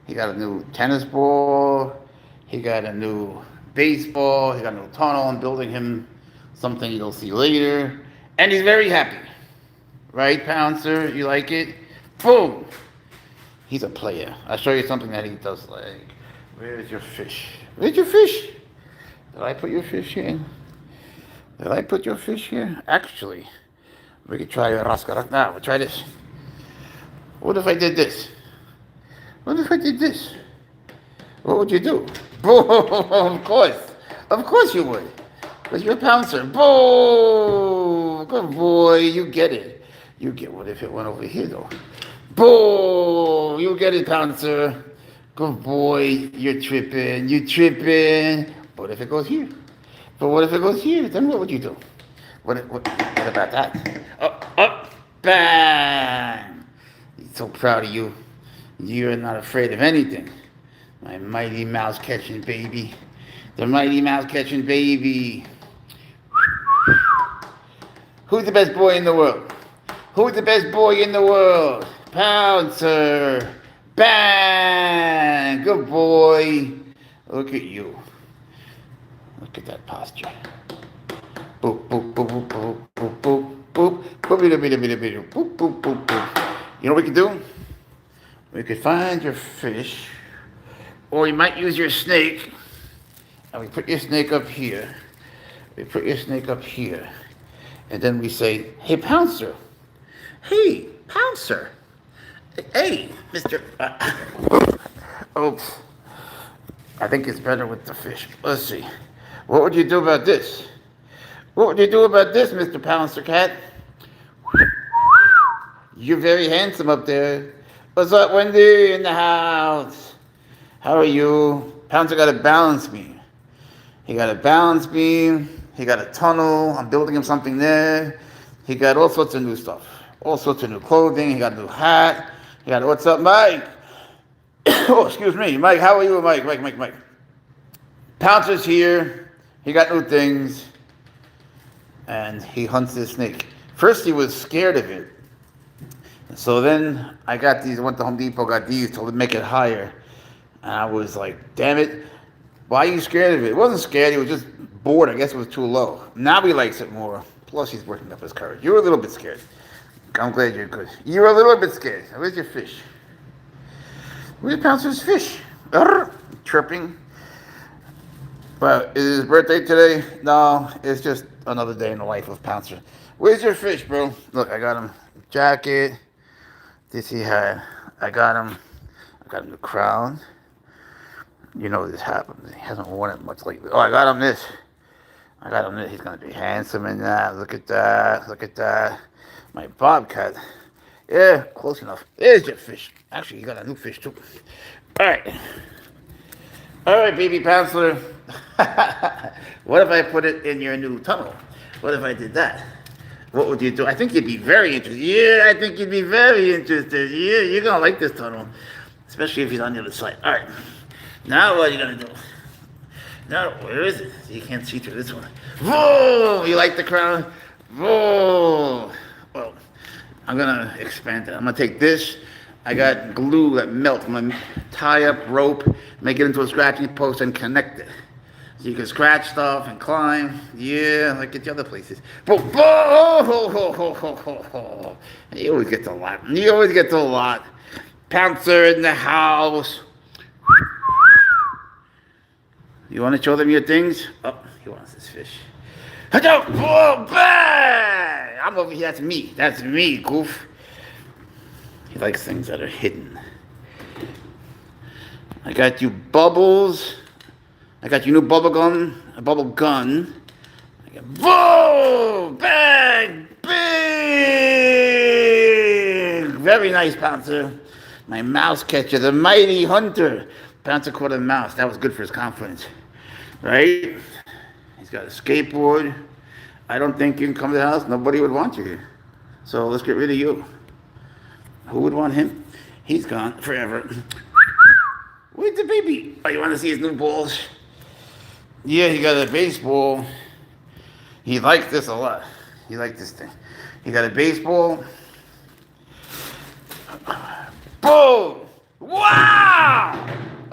He got a new tennis ball. He got a new baseball. He got a new tunnel. I'm building him something you'll see later. And he's very happy. Right, Pouncer? You like it? Boom! He's a player. I'll show you something that he does like. Where's your fish? Where's your fish? Did I put your fish here? Did I put your fish here? Actually, we could try Raskarak now. We'll try this. What if I did this? What if I did this? What would you do? Boom! Of course. Of course you would. Because you're a Pouncer. Boom! Good boy. You get it. You get what if it went over here, though? Boom! You get it, Pouncer. Good boy. You're tripping. You tripping. What if it goes here? But what if it goes here? Then what would you do? What about that? Up, bang! He's so proud of you. You're not afraid of anything. My mighty mouse catching baby. The mighty mouse catching baby. Who's the best boy in the world? Who's the best boy in the world? Pouncer. Bang! Good boy. Look at you. Look at that posture. Boop, boop, boop, boop, boop, boop, boop, boop, boop, boop, boop, boop, boop. You know what we could do? We could find your fish, or you might use your snake, and we put your snake up here. We put your snake up here, and then we say, hey, Pouncer. Hey, Pouncer. Hey, Mr. Oops. I think it's better with the fish. Let's see. What would you do about this? What would you do about this, Mr. Pouncer Cat? You're very handsome up there. What's up, Wendy, in the house? How are you? Pouncer got to balance beam. He got a balance beam. He got a tunnel. I'm building him something there. He got all sorts of new stuff. All sorts of new clothing. He got a new hat. He got, what's up, Mike? Oh, excuse me. Mike, how are you, Mike? Mike. Pouncer's here. He got new things, and he hunts his snake. First, he was scared of it. So then I got these, went to Home Depot, got these to make it higher. And I was like, damn it, why are you scared of it? He wasn't scared, he was just bored. I guess it was too low. Now he likes it more. Plus, he's working up his courage. You were a little bit scared. I'm glad you're good. You were a little bit scared. Where's your fish? Where's Pouncer's fish? Tripping. But is his birthday today? No, it's just another day in the life of Pouncer. Where's your fish, bro? Look, I got him a jacket. This he had. I got him the crown. You know this happens. He hasn't worn it much lately. Oh, I got him this. He's going to be handsome in that. Look at that. My bobcat. Yeah, close enough. There's your fish. Actually, you got a new fish, too. All right, baby Pouncer. What if I put it in your new tunnel? What if I did that? What would you do? I think you'd be very interested. Yeah, I think you'd be very interested. Yeah, you're going to like this tunnel. Especially if he's on the other side. All right. Now what are you going to do? Now, where is it? You can't see through this one. Whoa! You like the crown? Whoa! Well, I'm going to expand it. I'm going to take this. I got glue that melts. I'm going to tie up rope, make it into a scratching post, and connect it. So you can scratch stuff and climb. Yeah, like at the other places. Boom! You always get to a lot. Pouncer in the house. You want to show them your things? Oh, he wants this fish. Whoa, bang! I'm over here. That's me, goof. He likes things that are hidden. I got you bubbles. I got you new bubble gun. I got boom, bang, big. Very nice, Pouncer. My mouse catcher, the mighty hunter. Pouncer caught a mouse. That was good for his confidence, right? He's got a skateboard. I don't think you can come to the house. Nobody would want you here. So let's get rid of you. Who would want him? He's gone forever. Where's the baby? Oh, you want to see his new balls? Yeah, he got a baseball. He liked this a lot. He liked this thing. He got a baseball. Boom! Wow!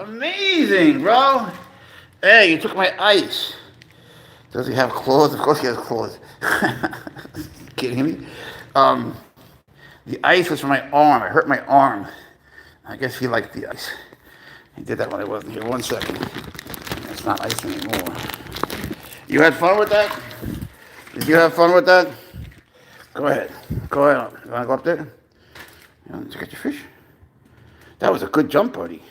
Amazing, bro. Hey, you took my ice. Does he have claws? Of course he has claws. Kidding me? Um, the ice was from my arm. I hurt my arm. I guess he liked the ice. He did that when I wasn't here. 1 second. It's not ice anymore. You had fun with that? Did you have fun with that? Go ahead. Go ahead. You want to go up there? You want to get your fish? That was a good jump, buddy.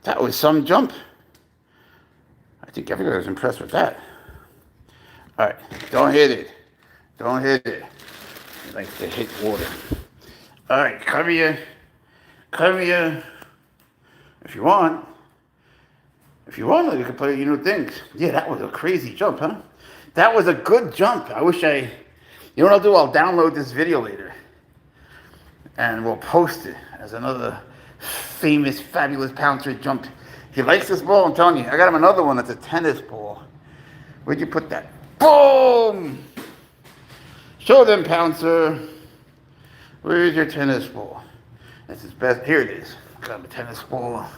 That was some jump. I think everybody was impressed with that. All right. Don't hit it. Don't hit it. He likes to hit water. All right. Come here. Come here. If you want. If you want, you can play your new things. Yeah, that was a crazy jump, huh? That was a good jump. I wish I... You know what I'll do? I'll download this video later. And we'll post it as another famous, fabulous Pouncer jump. He likes this ball, I'm telling you. I got him another one that's a tennis ball. Where'd you put that? Boom! Show them, Pouncer. Where's your tennis ball? That's his best. Here it is. Got him a tennis ball.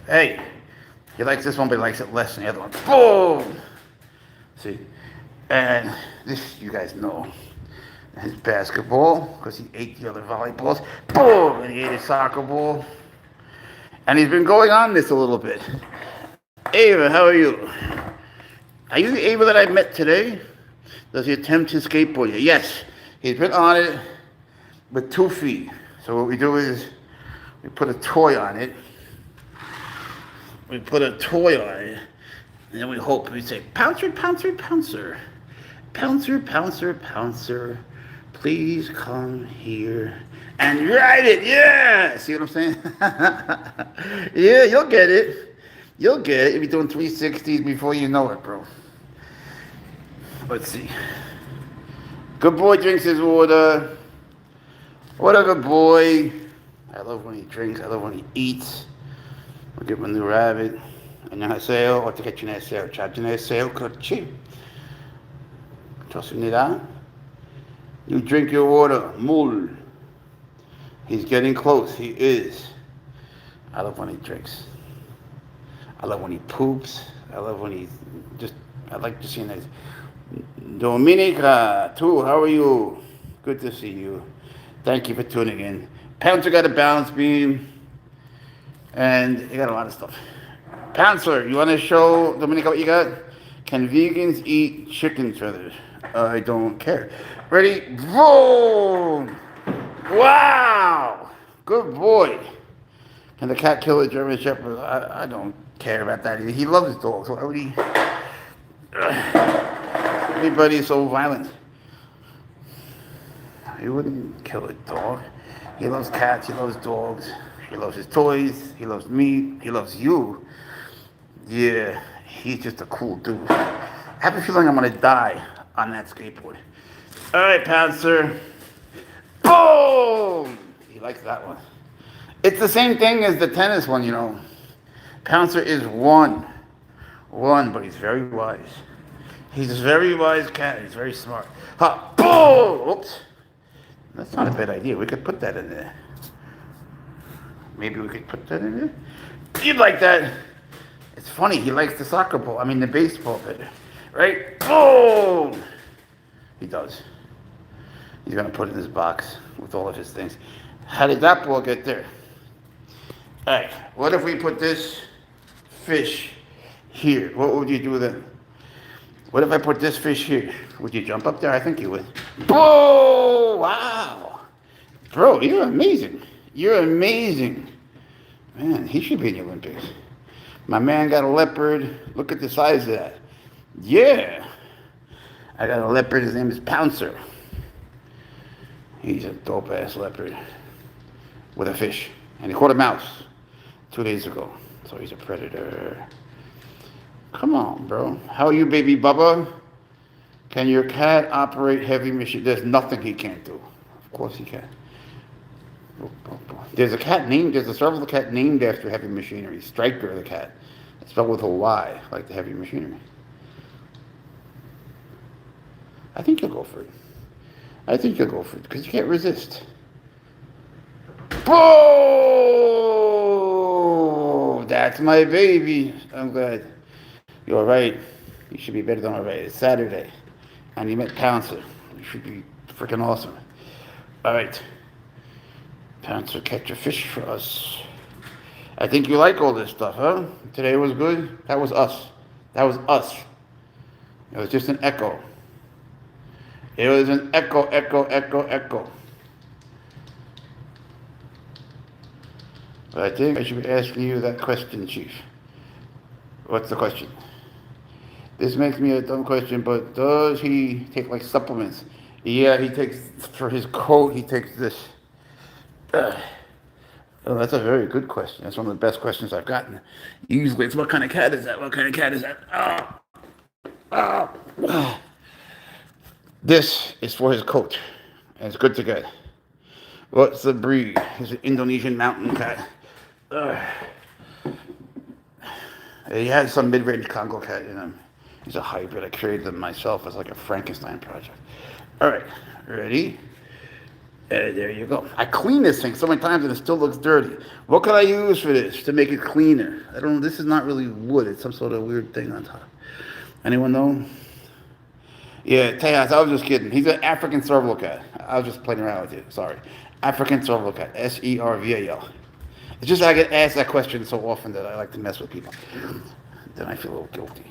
Hey, he likes this one, but he likes it less than the other one. Boom! See? And this, you guys know. His basketball, because he ate the other volleyballs. Boom! And he ate his soccer ball. And he's been going on this a little bit. Ava, how are you? Are you the Ava that I met today? Does he attempt to skateboard? Yes. He's been on it with 2 feet. So what we do is we put a toy on it. We put a toy on it. And then we hope we say, Pouncer, Pouncer, Pouncer. Pouncer, Pouncer, Pouncer. Please come here and ride it. Yeah. See what I'm saying? Yeah, you'll get it. You'll get it. You'll be doing 360s before you know it, bro. Let's see. Good boy drinks his water. What a good boy. I love when he drinks. I love when he eats. We'll give him a new rabbit. 안녕하세요. 어떻게 지내세요? 잘 지내세요? 그렇지? 좋습니다. You drink your water. 물. He's getting close. He is. I love when he drinks. I love when he poops. I love when he just, I like to see him. Dominica, too, how are you? Good to see you. Thank you for tuning in. Pouncer got a balance beam. And he got a lot of stuff. Pouncer, you want to show Dominica what you got? Can vegans eat chicken feathers? I don't care. Ready? Boom! Wow! Good boy. Can the cat kill a German Shepherd? I don't care about that either. He loves dogs. Why would he? Everybody's so violent. He wouldn't kill a dog. He loves cats. He loves dogs. He loves his toys. He loves me. He loves you. Yeah, he's just a cool dude. I have a feeling I'm going to die on that skateboard. All right, Pouncer. Boom! He likes that one. It's the same thing as the tennis one, you know. Pouncer is one, but he's very wise. He's a very wise cat. He's very smart. Ha! Boom! Oops. That's not a bad idea. We could put that in there. Maybe we could put that in there. You'd like that. It's funny. He likes the soccer ball. I mean, the baseball better. Right? Boom! He does. He's going to put it in his box with all of his things. How did that ball get there? All right. What if we put this fish here? What would you do then? What if I put this fish here? Would you jump up there? I think you would. Oh, wow. Bro, you're amazing. You're amazing. Man, he should be in the Olympics. My man got a leopard. Look at the size of that. Yeah. I got a leopard. His name is Pouncer. He's a dope-ass leopard with a fish. And he caught a mouse 2 days ago. So he's a predator. Come on, bro. How are you, baby Bubba? Can your cat operate heavy machine? There's nothing he can't do. Of course he can. There's a Serval Cat named after heavy machinery. Striker the cat. It's spelled with a Y, like the heavy machinery. I think you'll go for it. Because you can't resist. Oh, That's my baby. I'm glad. You're right. You should be better than all right. It's Saturday. And you met Pouncer. You should be freaking awesome. All right. Pouncer, catch a fish for us. I think you like all this stuff, huh? Today was good. That was us. That was us. It was just an echo. It was an echo, echo, echo, echo. But I think I should be asking you that question, Chief. What's the question? This makes me a dumb question, but does he take like supplements? Yeah, he takes, for his coat, he takes this. Oh, that's a very good question. That's one of the best questions I've gotten. Usually it's, what kind of cat is that? What kind of cat is that? This is for his coat. And it's good to get. What's the breed? He's an Indonesian mountain cat. He has some mid-range Congo cat in him. He's a hybrid. I created them myself as like a Frankenstein project. All right, ready? There you go. I clean this thing so many times and it still looks dirty. What can I use for this to make it cleaner? I don't know. This is not really wood. It's some sort of weird thing on top. Anyone know? Yeah, Tejas, I was just kidding. He's an African Serval Cat. I was just playing around with you. Sorry. African Serval Cat. Serval. It's just I get asked that question so often that I like to mess with people. Then I feel a little guilty.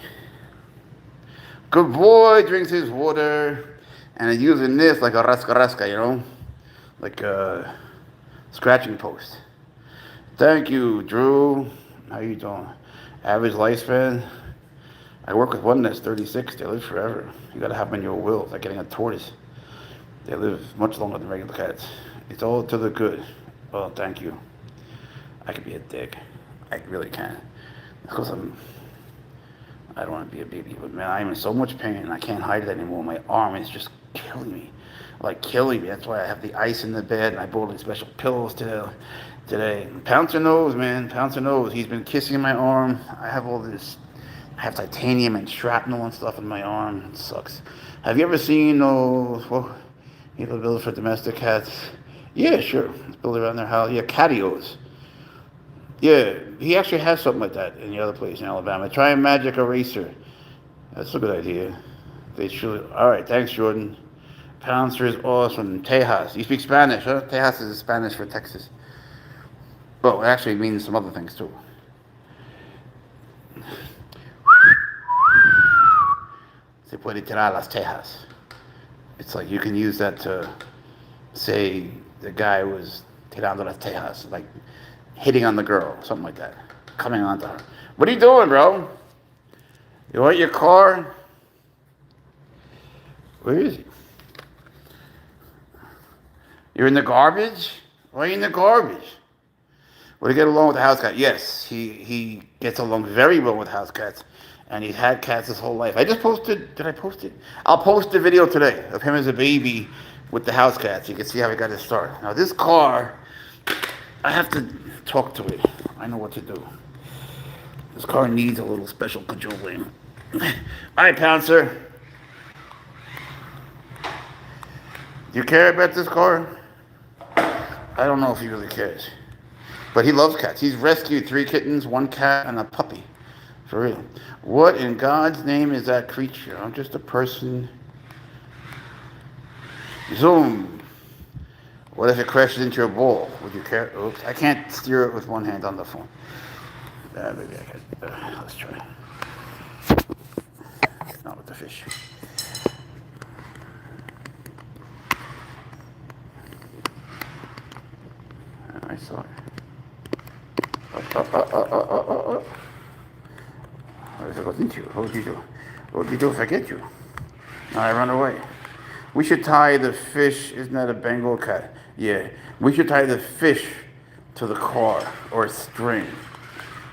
Good boy, drinks his water. And he's using this like a rasca, you know? Like a scratching post. Thank you, Drew. How you doing? Average lifespan? I work with one that's 36. They live forever. You gotta have them in your will. It's like getting a tortoise. They live much longer than regular cats. It's all to the good. Oh, thank you. I could be a dick. I really can. Because I don't want to be a baby, but man, I'm in so much pain and I can't hide it anymore. My arm is just killing me. Like killing me. That's why I have the ice in the bed and I bought these special pillows today. Pouncer knows, man. Pouncer knows. He's been kissing my arm. I have all this. I have titanium and shrapnel and stuff in my arm. It sucks. Have you ever seen those? Well, you have a build for domestic cats? Yeah, sure. Let's build around their house. Yeah, catios. Yeah, he actually has something like that in the other place in Alabama. Try a magic eraser. That's a good idea. They should. All right, thanks, Jordan. Pouncer is awesome. Tejas. You speak Spanish, huh? Tejas is Spanish for Texas. Well, it actually means some other things, too. Se puede tirar las tejas. It's like you can use that to say the guy was tirando las tejas, like hitting on the girl, something like that. Coming onto her. What are you doing, bro? You want your car? Where is he? You're in the garbage? Why are you in the garbage? Will he get along with the house cat? Yes, he gets along very well with house cats. And he's had cats his whole life. I just posted, did I post it? I'll post a video today of him as a baby with the house cats. You can see how he got his start. Now this car, I have to talk to it. I know what to do. This car needs a little special cajoling. All right, Pouncer. Do you care about this car? I don't know if he really cares. But he loves cats. He's rescued 3 kittens, 1 cat, and a puppy. For real. What in God's name is that creature? I'm just a person. Zoom. What if it crashes into your ball? Would you care? Oops. I can't steer it with one hand on the phone. Maybe I can. Let's try. Not with the fish. I saw it. What did you? What would you do? What would you do if I get you? No, I run away. We should tie the fish. Isn't that a Bengal cat? Yeah. We should tie the fish to the car or a string.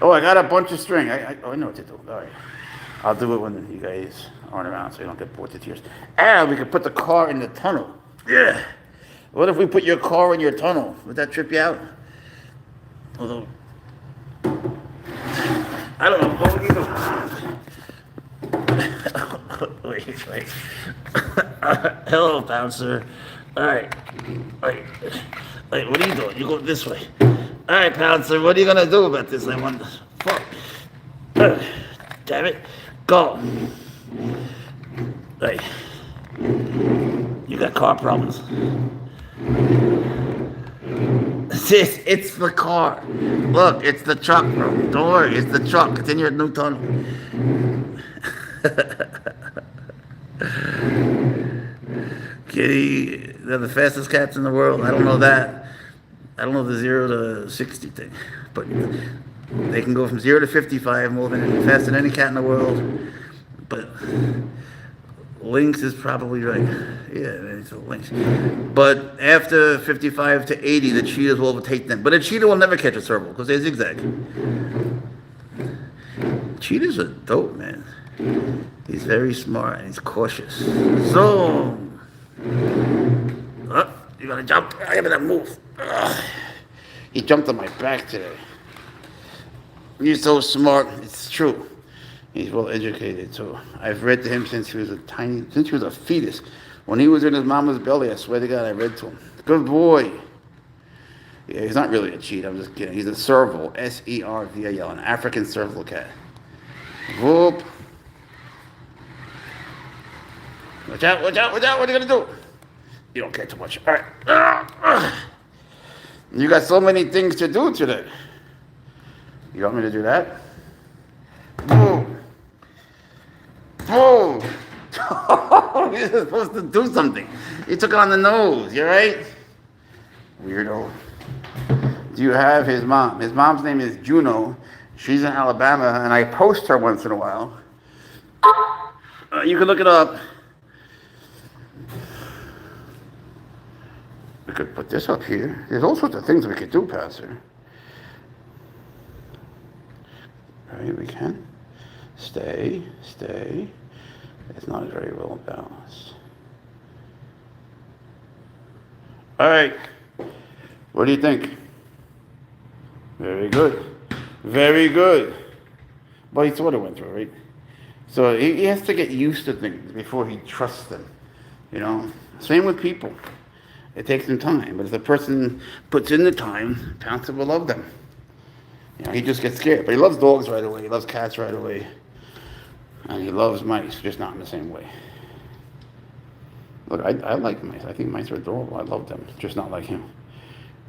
Oh, I got a bunch of string. I know what to do. All right. I'll do it when you guys aren't around so you don't get bored to tears. And we could put the car in the tunnel. Yeah. What if we put your car in your tunnel? Would that trip you out? Although, I don't know. What would you do? Wait. Hello, Pouncer. All right. Wait, what are you doing? You go this way. All right, Pouncer. What are you gonna do about this? I wonder. Fuck. Damn it. Go. Hey. You got car problems. It's the car. Look, it's the truck, bro. Don't worry, it's the truck. It's in your new tunnel. Kitty, they're the fastest cats in the world. I don't know that. I don't know the 0 to 60 thing. But they can go from 0 to 55 more than faster than any cat in the world. But Lynx is probably right. Yeah, it's a lynx. But after 55 to 80, the cheetahs will overtake them. But a cheetah will never catch a serval because they zigzag. Cheetahs are dope, man. He's very smart and he's cautious. So, you gotta jump. I gotta move. He jumped on my back today. He's so smart. It's true. He's well educated too. I've read to him since he was a fetus. When he was in his mama's belly, I swear to God, I read to him. Good boy. Yeah, he's not really a cheetah. I'm just kidding. He's a serval, Serval, an African Serval Cat. Whoop. Watch out, watch out, watch out. What are you gonna do? You don't care too much. All right. You got so many things to do today. You want me to do that? Boom. Boom. You're supposed to do something. You took it on the nose. You right? Weirdo. Do you have his mom? His mom's name is Juno. She's in Alabama, and I post her once in a while. You can look it up. We could put this up here. There's all sorts of things we could do, Pouncer. Right, we can. Stay. It's not very well balanced. All right. What do you think? Very good. Very good. But he sort of went through, right? So he has to get used to things before he trusts them. You know? Same with people. It takes them time. But if the person puts in the time, Pouncer will love them. You know, he just gets scared. But he loves dogs right away. He loves cats right away. And he loves mice, just not in the same way. Look, I like mice. I think mice are adorable. I love them, just not like him.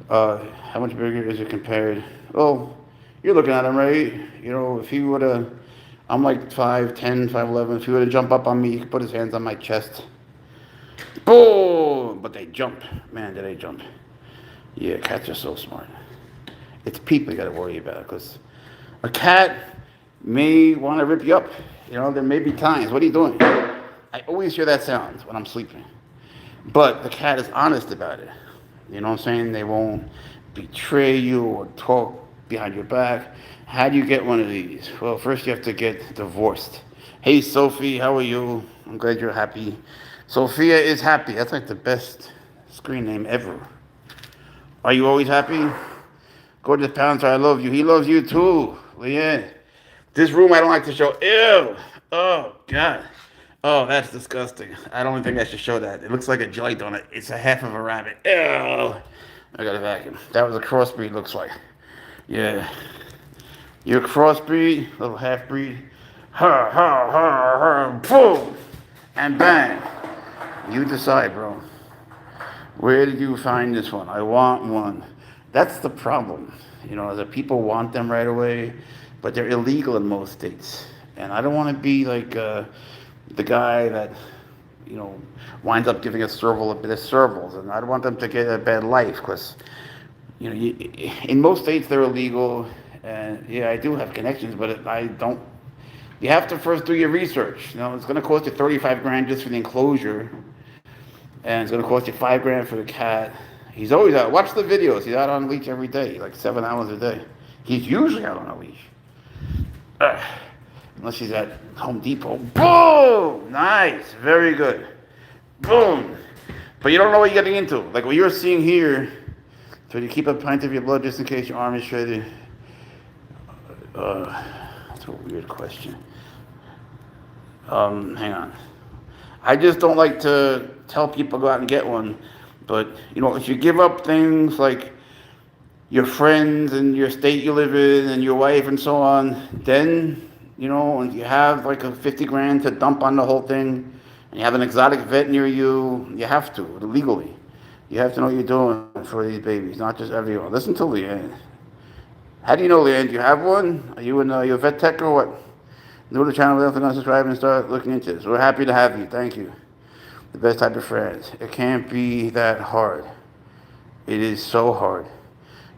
How much bigger is it compared? Oh, you're looking at him, right? You know, if he would have, I'm like 5'10", 5'11". If he would have jumped up on me, he could put his hands on my chest. Boom! But they jump. Man, do they jump. Yeah, cats are so smart. It's people you got to worry about, because a cat may want to rip you up. You know, there may be times. What are you doing? I always hear that sound when I'm sleeping. But the cat is honest about it. You know what I'm saying? They won't betray you or talk behind your back. How do you get one of these? Well, first you have to get divorced. Hey, Sophie, how are you? I'm glad you're happy. Sophia is happy. That's like the best screen name ever. Are you always happy? Go to the Pouncer. I love you. He loves you too, Leanne. This room I don't like to show. Ew. Oh, God. Oh, that's disgusting. I don't think I should show that. It looks like a jelly donut. It's a half of a rabbit. Ew. I got a vacuum. That was a crossbreed, looks like. Yeah. You're a crossbreed, little half-breed. Ha, ha, ha, ha, boom. And bang. You decide, bro. Where did you find this one? I want one. That's the problem. You know, the people want them right away, but they're illegal in most states. And I don't want to be like the guy that, you know, winds up giving a serval a bit of servals. And I don't want them to get a bad life because, you know, in most states they're illegal. And yeah, I do have connections, but I don't. You have to first do your research. You know, it's going to cost you 35 grand just for the enclosure. And it's going to cost you 5 grand for the cat. He's always out. Watch the videos. He's out on a leash every day, like 7 hours a day. He's usually out on a leash. Unless he's at Home Depot. Boom! Nice. Very good. Boom. But you don't know what you're getting into. Like what you're seeing here, so you keep a pint of your blood just in case your arm is shredded. That's a weird question. Hang on. I just don't like to tell people go out and get one. But, you know, if you give up things like your friends and your state you live in and your wife and so on, then and you have like a 50 grand to dump on the whole thing, and you have an exotic vet near you, you have to, legally. You have to know what you're doing for these babies, not just everyone. Listen to Leanne. How do you know, Leanne? Do you have one? Are you a vet tech or what? New to the channel, don't forget to subscribe and start looking into this. We're happy to have you. Thank you. The best type of friends. It can't be that hard. It is so hard.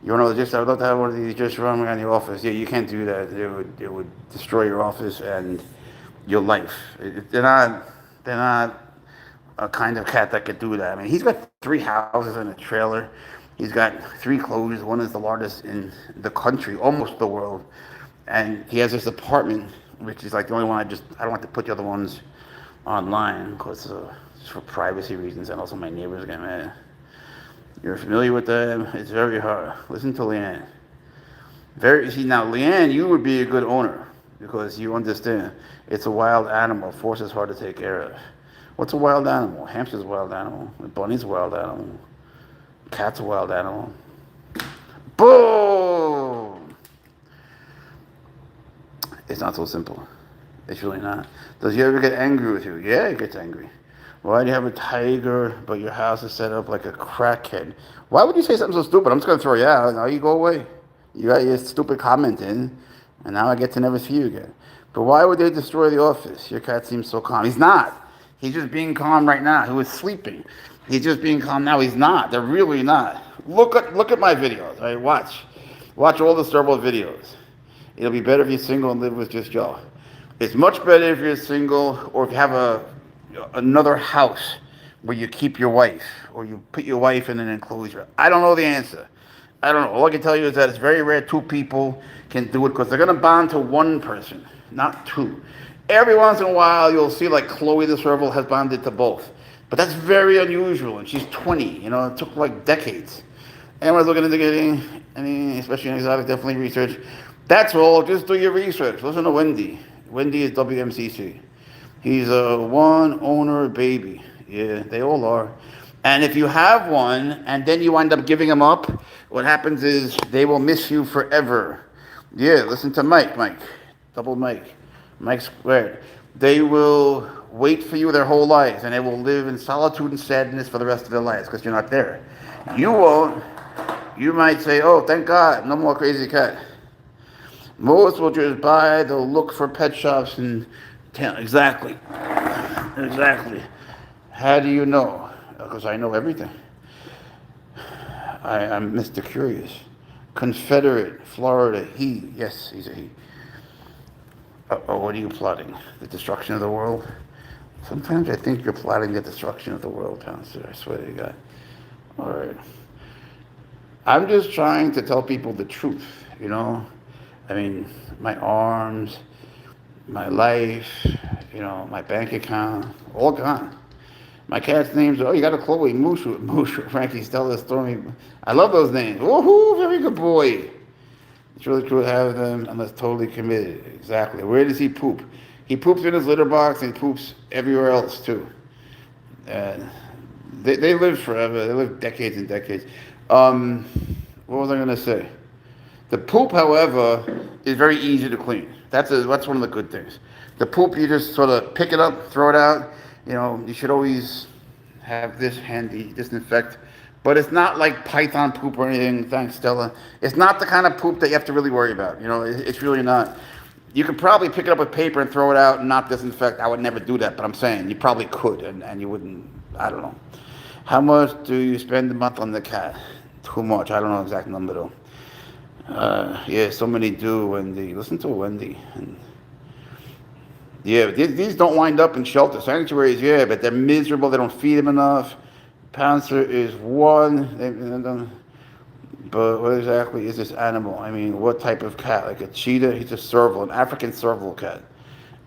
You want to just? I would love to have one of these just run around your office. Yeah, you can't do that. It would destroy your office and your life. They're not a kind of cat that could do that. I mean, he's got 3 houses and a trailer. He's got 3 clothes. One is the largest in the country, almost the world. And he has this apartment, which is like the only one I don't want to put the other ones online because just for privacy reasons, and also my neighbors get mad. You're familiar with them. It's very hard. Listen to Leanne. See now, Leanne, you would be a good owner because you understand it's a wild animal. Force is hard to take care of. What's a wild animal? Hamster's a wild animal. A bunny's a wild animal. Cat's a wild animal. Boom! It's not so simple. It's really not. Does he ever get angry with you? Yeah, he gets angry. Why do you have a tiger, but your house is set up like a crackhead? Why would you say something so stupid? I'm just going to throw you out. Now you go away. You got your stupid comment in, and now I get to never see you again. But why would they destroy the office? Your cat seems so calm. He's not. He's just being calm right now. He was sleeping. He's just being calm now. He's not. They're really not. Look at my videos. All right, watch all the Serval videos. It'll be better if you're single and live with just Joe. It's much better if you're single or if you have another house where you keep your wife or you put your wife in an enclosure. I don't know the answer. I don't know. All I can tell you is that it's very rare 2 people can do it because they're going to bond to one person, not 2. Every once in a while, you'll see like Chloe the Serval has bonded to both. But that's very unusual, and she's 20. It took like decades. Anyone's looking into getting any, especially in exotic, definitely research. That's all. Just do your research. Listen to Wendy. Wendy is WMCC. He's a one-owner baby. Yeah, they all are. And if you have one, and then you wind up giving them up, what happens is they will miss you forever. Yeah, listen to Mike. Double Mike. Mike squared. They will wait for you their whole lives, and they will live in solitude and sadness for the rest of their lives because you're not there. You won't. You might say, oh, thank God, no more crazy cat. Most will just buy, they'll look for pet shops and tell. Exactly. How do you know? Because I know everything. I'm Mr. Curious. Confederate, Florida, he. Yes, he's a he. What are you plotting? The destruction of the world? Sometimes I think you're plotting the destruction of the world, Pouncer. I swear to God. All right. I'm just trying to tell people the truth, I mean, my arms, my life, my bank account, all gone. My cat's names are, you got a Chloe, Moosh, Frankie, Stella, Stormy. I love those names. Woohoo, very good boy. It's really cool to have them unless totally committed. Exactly. Where does he poop? He poops in his litter box and he poops everywhere else too. They live forever. They live decades and decades. What was I going to say? The poop, however, is very easy to clean. That's one of the good things. The poop, you just sort of pick it up, throw it out. You should always have this handy, disinfect. But it's not like python poop or anything, thanks Stella. It's not the kind of poop that you have to really worry about. It's really not. You could probably pick it up with paper and throw it out and not disinfect. I would never do that, but I'm saying you probably could and you wouldn't, I don't know. How much do you spend a month on the cat? Too much. I don't know the exact number though. Yeah, so many do, Wendy. Listen to Wendy. Yeah, these don't wind up in shelter. Sanctuaries, yeah, but they're miserable. They don't feed them enough. Pouncer is one. But what exactly is this animal? I mean, what type of cat? Like a cheetah? He's a serval, an African Serval Cat.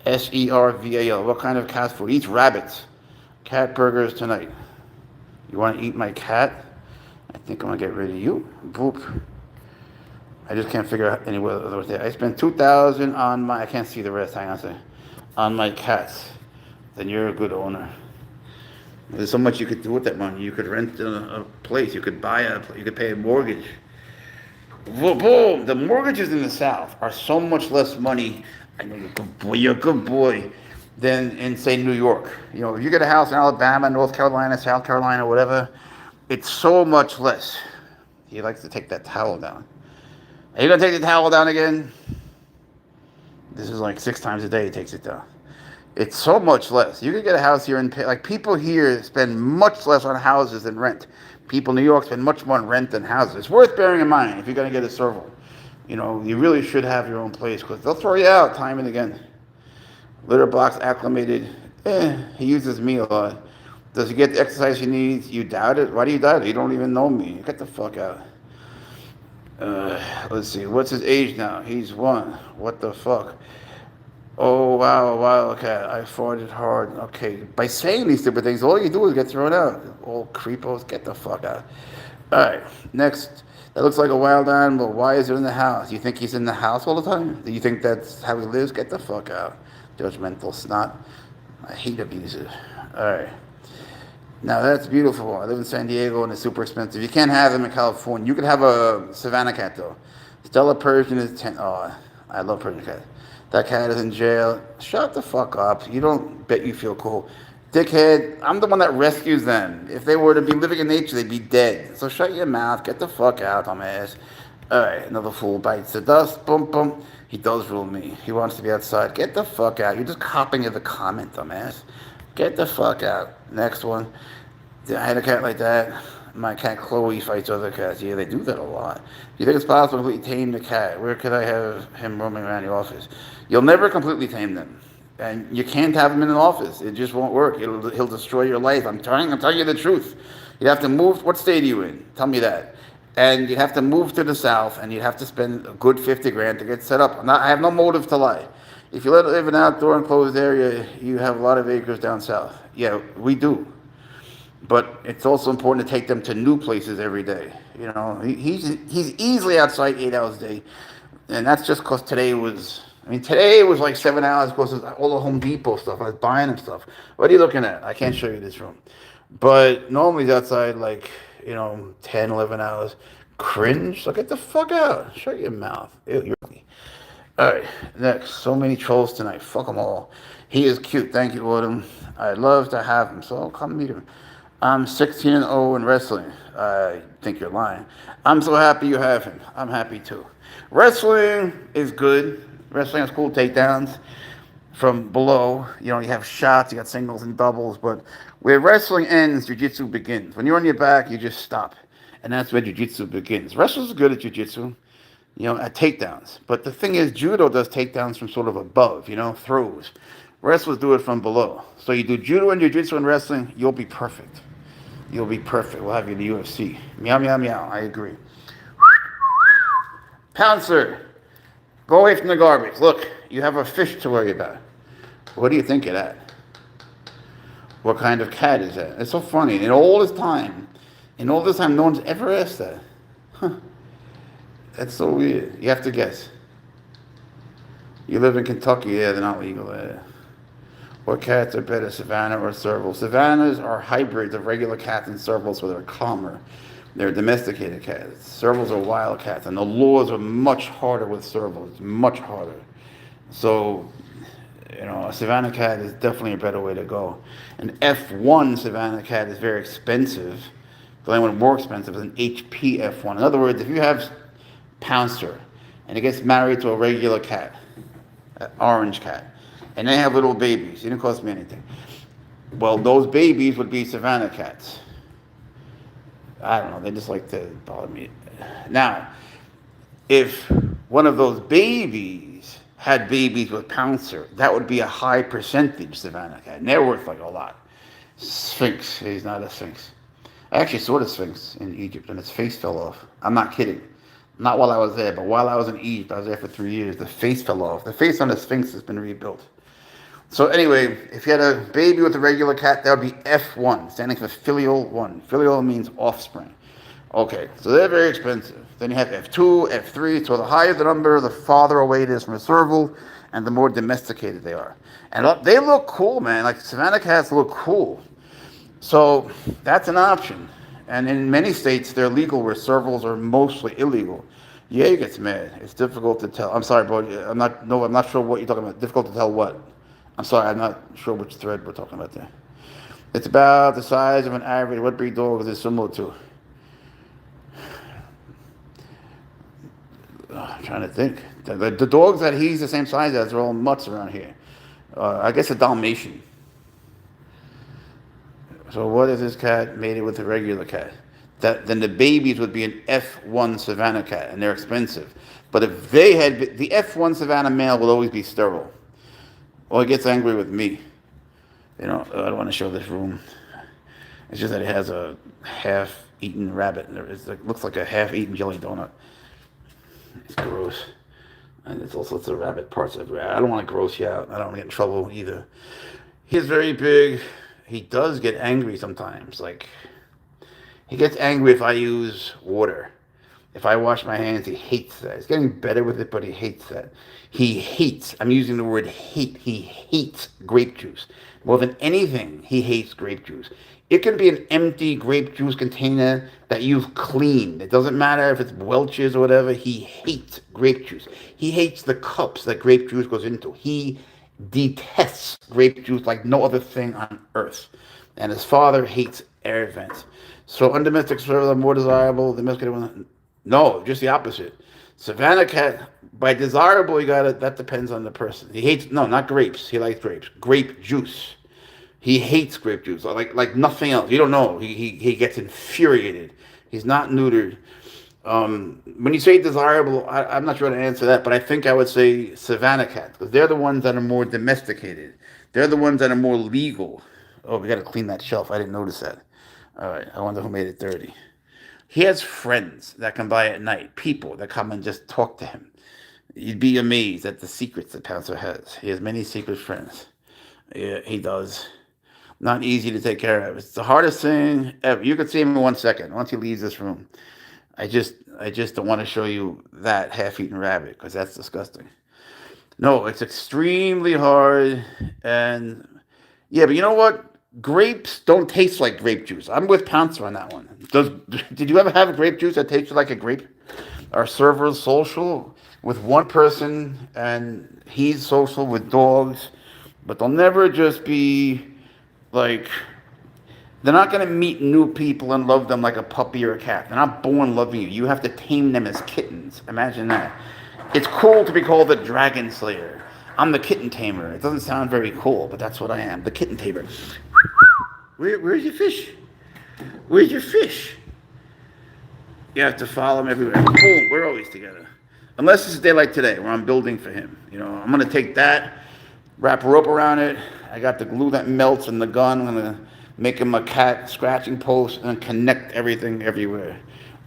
Serval. What kind of cat food? Eats rabbits. Cat burgers tonight. You want to eat my cat? I think I'm going to get rid of you. Boop. I just can't figure out any other way. I spent $2,000 on my, I can't see the rest, hang on a second, on my cats. Then you're a good owner. There's so much you could do with that money. You could rent a place. You could you could pay a mortgage. Boom! The mortgages in the South are so much less money I know you're a good boy. You're a good boy. Than in, say, New York. You know, if you get a house in Alabama, North Carolina, South Carolina, whatever, it's so much less. He likes to take that towel down. Are you gonna take the towel down again? This is like 6 times a day he takes it down. It's so much less. You could get a house here and pay, like people here spend much less on houses than rent. People in New York spend much more on rent than houses. It's worth bearing in mind if you're gonna get a serval. You know, you really should have your own place because they'll throw you out time and again. Litter box acclimated. He uses me a lot. Does he get the exercise he needs? You doubt it? Why do you doubt it? You don't even know me. Get the fuck out. Let's see. What's his age now? He's 1. What the fuck? Oh, wow, Wildcat. I farted hard. Okay. By saying these stupid things, all you do is get thrown out. All creepos, get the fuck out. All right. Next. That looks like a wild animal. Why is it in the house? You think he's in the house all the time? Do you think that's how he lives? Get the fuck out. Judgmental snot. I hate abusers. All right. Now that's beautiful. I live in San Diego and it's super expensive. You can't have them in California. You could have a Savannah cat though. Stella Persian is 10. Oh, I love Persian cat. That cat is in jail. Shut the fuck up. You don't bet you feel cool. Dickhead, I'm the one that rescues them. If they were to be living in nature, they'd be dead. So shut your mouth. Get the fuck out, dumbass. Alright, another fool bites the dust. Boom, boom. He does rule me. He wants to be outside. Get the fuck out. You're just copying the comment, dumbass. Get the fuck out. Next one. I had a cat like that. My cat Chloe fights other cats. Yeah, they do that a lot. Do you think it's possible to completely tame the cat? Where could I have him roaming around the office? You'll never completely tame them. And you can't have him in an office. It just won't work. He'll destroy your life. I'm telling you the truth. You'd have to move. What state are you in? Tell me that. And you'd have to move to the south, and you'd have to spend a good 50 grand to get set up. I have no motive to lie. If you live in an outdoor enclosed area, you have a lot of acres down south. Yeah, we do. But it's also important to take them to new places every day. You know, he's easily outside 8 hours a day. And that's just because today was like 7 hours because of all the Home Depot stuff. I was buying him stuff. What are you looking at? I can't show you this room. But normally he's outside like, 10, 11 hours. Cringe? So get the fuck out. Shut your mouth. Ew, all right, next. So many trolls tonight. Fuck them all. He is cute. Thank you, Autumn. I'd love to have him, so come meet him. I'm 16-0 in wrestling. I think you're lying. I'm so happy you have him. I'm happy too. Wrestling is good. Wrestling has cool takedowns from below. You have shots, you got singles and doubles, but where wrestling ends, jiu-jitsu begins. When you're on your back, you just stop. And that's where jiu-jitsu begins. Wrestlers are good at jiu-jitsu, at takedowns. But the thing is, judo does takedowns from sort of above, throws. Wrestlers do it from below. So you do judo and jiu-jitsu and wrestling, you'll be perfect. You'll be perfect. We'll have you in the UFC. Meow, meow, meow. I agree. Pouncer, go away from the garbage. Look, you have a fish to worry about. What do you think of that? What kind of cat is that? It's so funny. In all this time, no one's ever asked that. Huh. That's so weird. You have to guess. You live in Kentucky. Yeah, they're not legal there. What cats are better, Savannah or Serval? Savannahs are hybrids of regular cats and Servals, so they're calmer. They're domesticated cats. Servals are wild cats, and the laws are much harder with Servals. Much harder. So, a Savannah cat is definitely a better way to go. An F1 Savannah cat is very expensive. The only one more expensive is an HP F1. In other words, if you have Pouncer, and it gets married to a regular cat, an orange cat, and they have little babies. It didn't cost me anything. Well, those babies would be Savannah cats. I don't know. They just like to bother me. Now, if one of those babies had babies with Pouncer, that would be a high percentage Savannah cat. And they're worth like a lot. Sphinx. He's not a Sphinx. I actually saw the Sphinx in Egypt, and its face fell off. I'm not kidding. Not while I was there, but while I was in Egypt, I was there for 3 years, the face fell off. The face on the Sphinx has been rebuilt. So anyway, if you had a baby with a regular cat, that would be F1, standing for filial 1. Filial means offspring. Okay, so they're very expensive. Then you have F2, F3, so the higher the number, the farther away it is from a serval, and the more domesticated they are. And they look cool, man. Like Savannah cats look cool. So that's an option. And in many states, they're legal where servals are mostly illegal. Yeah, he gets mad. It's difficult to tell. I'm sorry, bro. I'm not. No, I'm not sure what you're talking about. Difficult to tell what. I'm sorry. I'm not sure which thread we're talking about there. It's about the size of an average. What breed dog is it similar to? I'm trying to think. The dogs that he's the same size as are all mutts around here. I guess a Dalmatian. So what is this cat mated with a regular cat? Then the babies would be an F1 Savannah cat, and they're expensive. But if they had the F1 Savannah male will always be sterile. Well, he gets angry with me. I don't want to show this room. It's just that it has a half-eaten rabbit. It looks like a half-eaten jelly donut. It's gross. And there's all sorts of rabbit parts everywhere. I don't want to gross you out. I don't want to get in trouble either. He's very big. He does get angry sometimes. Like, he gets angry if I use water. If I wash my hands, he hates that. He's getting better with it, but he hates that. I'm using the word hate. He hates grape juice. More than anything, he hates grape juice. It can be an empty grape juice container that you've cleaned. It doesn't matter if it's Welch's or whatever. He hates grape juice. He hates the cups that grape juice goes into. He detests grape juice like no other thing on earth. And his father hates air vents. So undomesticated serval are more desirable. Domesticated one, no, just the opposite. Savannah cat, by desirable, that depends on the person. He hates, no, not grapes. He likes grapes. Grape juice. He hates grape juice, like nothing else. You don't know. He gets infuriated. He's not neutered. When you say desirable, I'm not sure how to answer that, but I think I would say Savannah cat, because they're the ones that are more domesticated. They're the ones that are more legal. Oh, we got to clean that shelf. I didn't notice that. All right, I wonder who made it dirty. He has friends that come by at night, people that come and just talk to him. You'd be amazed at the secrets that Pouncer has. He has many secret friends. Yeah, he does. Not easy to take care of. It's the hardest thing ever. You could see him in 1 second once he leaves this room. I just don't want to show you that half-eaten rabbit because that's disgusting. No, it's extremely hard. And yeah, but you know what? Grapes don't taste like grape juice. I'm with Pouncer on that one. Did you ever have a grape juice that tasted like a grape? Our server's social with one person, and he's social with dogs, but they'll never just be like, they're not going to meet new people and love them like a puppy or a cat. They're not born loving you. You have to tame them as kittens. Imagine that. It's cool to be called the dragon slayer. I'm the kitten tamer. It doesn't sound very cool, but that's what I am, the kitten tamer. Where's your fish? Where's your fish? You have to follow him everywhere. Boom, we're always together. Unless it's a day like today where I'm building for him. I'm going to take that, wrap a rope around it. I got the glue that melts and the gun. I'm going to make him a cat scratching post and connect everything everywhere.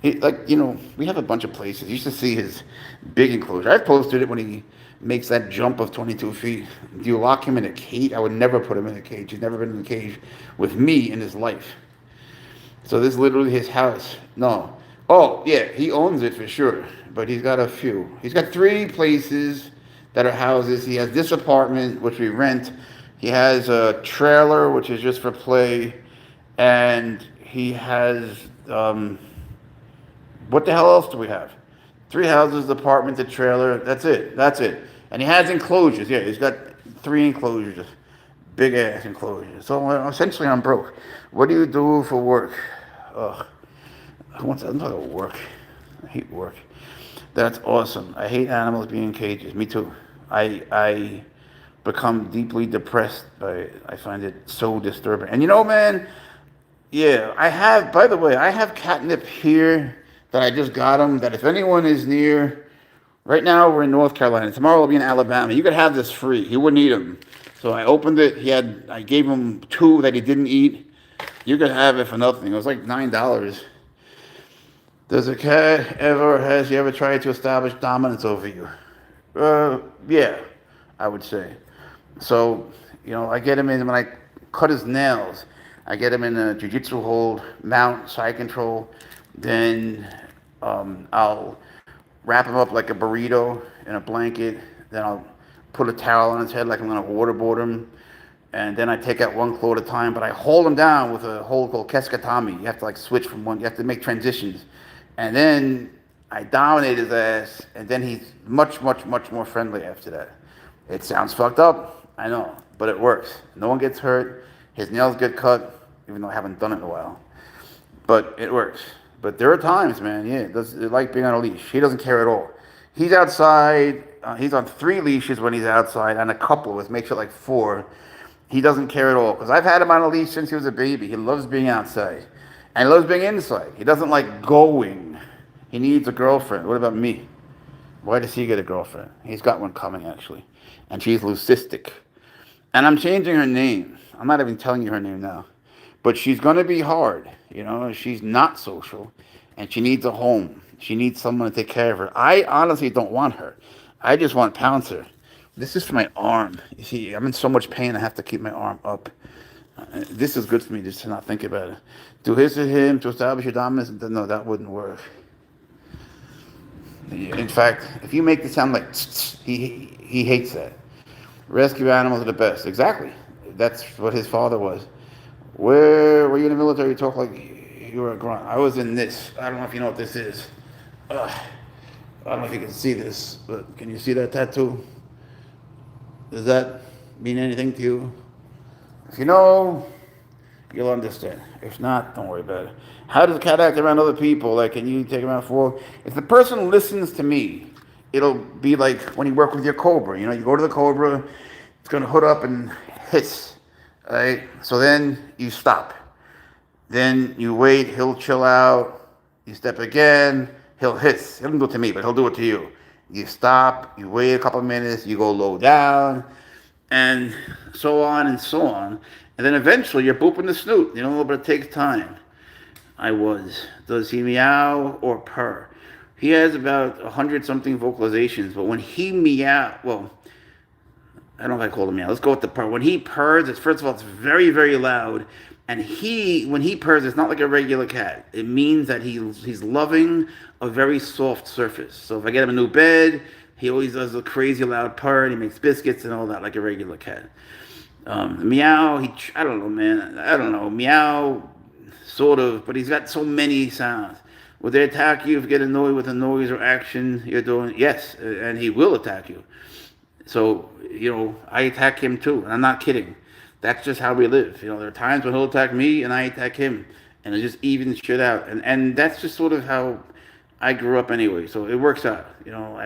We have a bunch of places. You should see his big enclosure. I've posted it when he makes that jump of 22 feet. Do you lock him in a cage? I would never put him in a cage. He's never been in a cage with me in his life. So this is literally his house. No. Oh, yeah, he owns it for sure. But he's got a few. He's got 3 places that are houses. He has this apartment, which we rent. He has a trailer, which is just for play. And he has, what the hell else do we have? 3 houses, the apartment, the trailer. That's it. And he has enclosures. Yeah, he's got 3 enclosures. Big ass enclosures. So essentially I'm broke. What do you do for work? Ugh. I'm talking about work. I hate work. That's awesome. I hate animals being in cages. Me too. I become deeply depressed by it. I find it so disturbing. And man, yeah, by the way, I have catnip here that I just got him, that if anyone is near, right now we're in North Carolina. Tomorrow we'll be in Alabama. You could have this free. He wouldn't eat them. So I opened it. I gave him 2 that he didn't eat. You could have it for nothing. It was like $9. Has he ever tried to establish dominance over you? Yeah, I would say. So, I get him in, when I cut his nails, I get him in a jiu-jitsu hold, mount, side control. Then I'll wrap him up like a burrito in a blanket. Then I'll put a towel on his head like I'm going to waterboard him. And then I take out one claw at a time, but I hold him down with a hold called keskatami. You have to switch from one, you have to make transitions. And then I dominate his ass, and then he's much, much, much more friendly after that. It sounds fucked up, I know, but it works. No one gets hurt. His nails get cut, even though I haven't done it in a while. But it works. But there are times, man, yeah, it like being on a leash. He doesn't care at all. He's outside. He's on 3 leashes when he's outside, and a couple, which makes it like 4. He doesn't care at all. Because I've had him on a leash since he was a baby. He loves being outside. And he loves being inside. He doesn't like going. He needs a girlfriend. What about me? Why does he get a girlfriend? He's got one coming, actually. And she's leucistic. And I'm changing her name. I'm not even telling you her name now. But she's going to be hard. You know, she's not social. And she needs a home. She needs someone to take care of her. I honestly don't want her. I just want Pouncer. This is for my arm. You see, I'm in so much pain I have to keep my arm up. This is good for me just to not think about it. Do his or him to establish your dominance? No, that wouldn't work. In fact, if you make it sound like he hates that. Rescue animals are the best. Exactly. That's what his father was. Where were you in the military? You talk like you were a grunt. I was in this. I don't know if you know what this is. I don't know if you can see this, but can you see that tattoo? Does that mean anything to you? If you know, you'll understand. If not, don't worry about it. How does a cat act around other people? Like, can you take him out for? If the person listens to me, it'll be like when you work with your cobra. You know, you go to the cobra, it's going to hood up and hiss. Right? So then you stop. Then you wait, he'll chill out. You step again, he'll hiss. He doesn't do it to me, but he'll do it to you. You stop, you wait a couple of minutes, you go low down, and so on and so on. And then eventually you're booping the snoot, you know, but it takes time. I was. Does he meow or purr? He has about 100-something vocalizations, but when he meow, well, I don't know if I call him meow. Let's go with the purr. When he purrs, first of all, it's very, very loud. And when he purrs, it's not like a regular cat. It means that he's loving a very soft surface. So if I get him a new bed, he always does a crazy loud purr, and he makes biscuits and all that like a regular cat. Meow, I don't know, man. I don't know. Meow, sort of, but he's got so many sounds. Will they attack you if you get annoyed with a noise or action you're doing? Yes, and he will attack you. So, you know, I attack him too, and I'm not kidding. That's just how we live. You know, there are times when he'll attack me and I attack him, and it just evens shit out. And that's just sort of how I grew up anyway. So it works out. You know,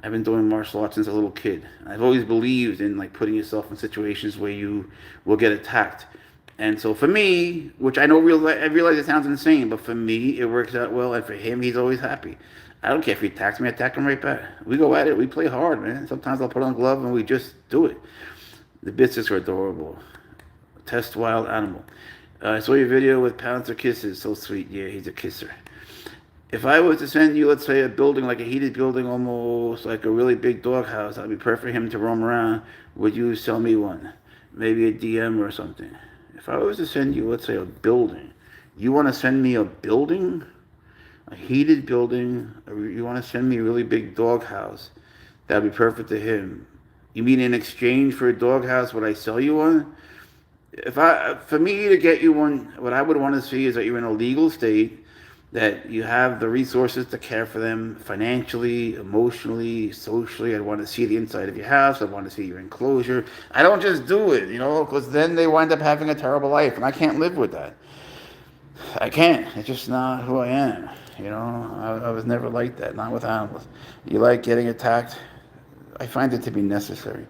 I've been doing martial arts since a little kid. I've always believed in like putting yourself in situations where you will get attacked. And so for me, which I realize it sounds insane, but for me it works out well, and for him he's always happy. I don't care if he attacks me, I attack him right back. We go at it, we play hard, man. Sometimes I'll put on a glove and we just do it. The biscuits are adorable. Test wild animal. I saw your video with Pouncer kisses. So sweet. Yeah, he's a kisser. If I was to send you, let's say, a building, like a heated building, almost like a really big doghouse, that'd be perfect for him to roam around. Would you sell me one? Maybe a DM or something. If I was to send you, let's say, a building, you want to send me a building? A heated building? Or you want to send me a really big doghouse? That'd be perfect to him. You mean in exchange for a doghouse, would I sell you one? For me to get you one, what I would want to see is that you're in a legal state, that you have the resources to care for them financially, emotionally, socially. I'd want to see the inside of your house. I'd want to see your enclosure. I don't just do it, you know, because then they wind up having a terrible life, and I can't live with that. I can't. It's just not who I am, you know. I was never like that, not with animals. You like getting attacked? I find it to be necessary.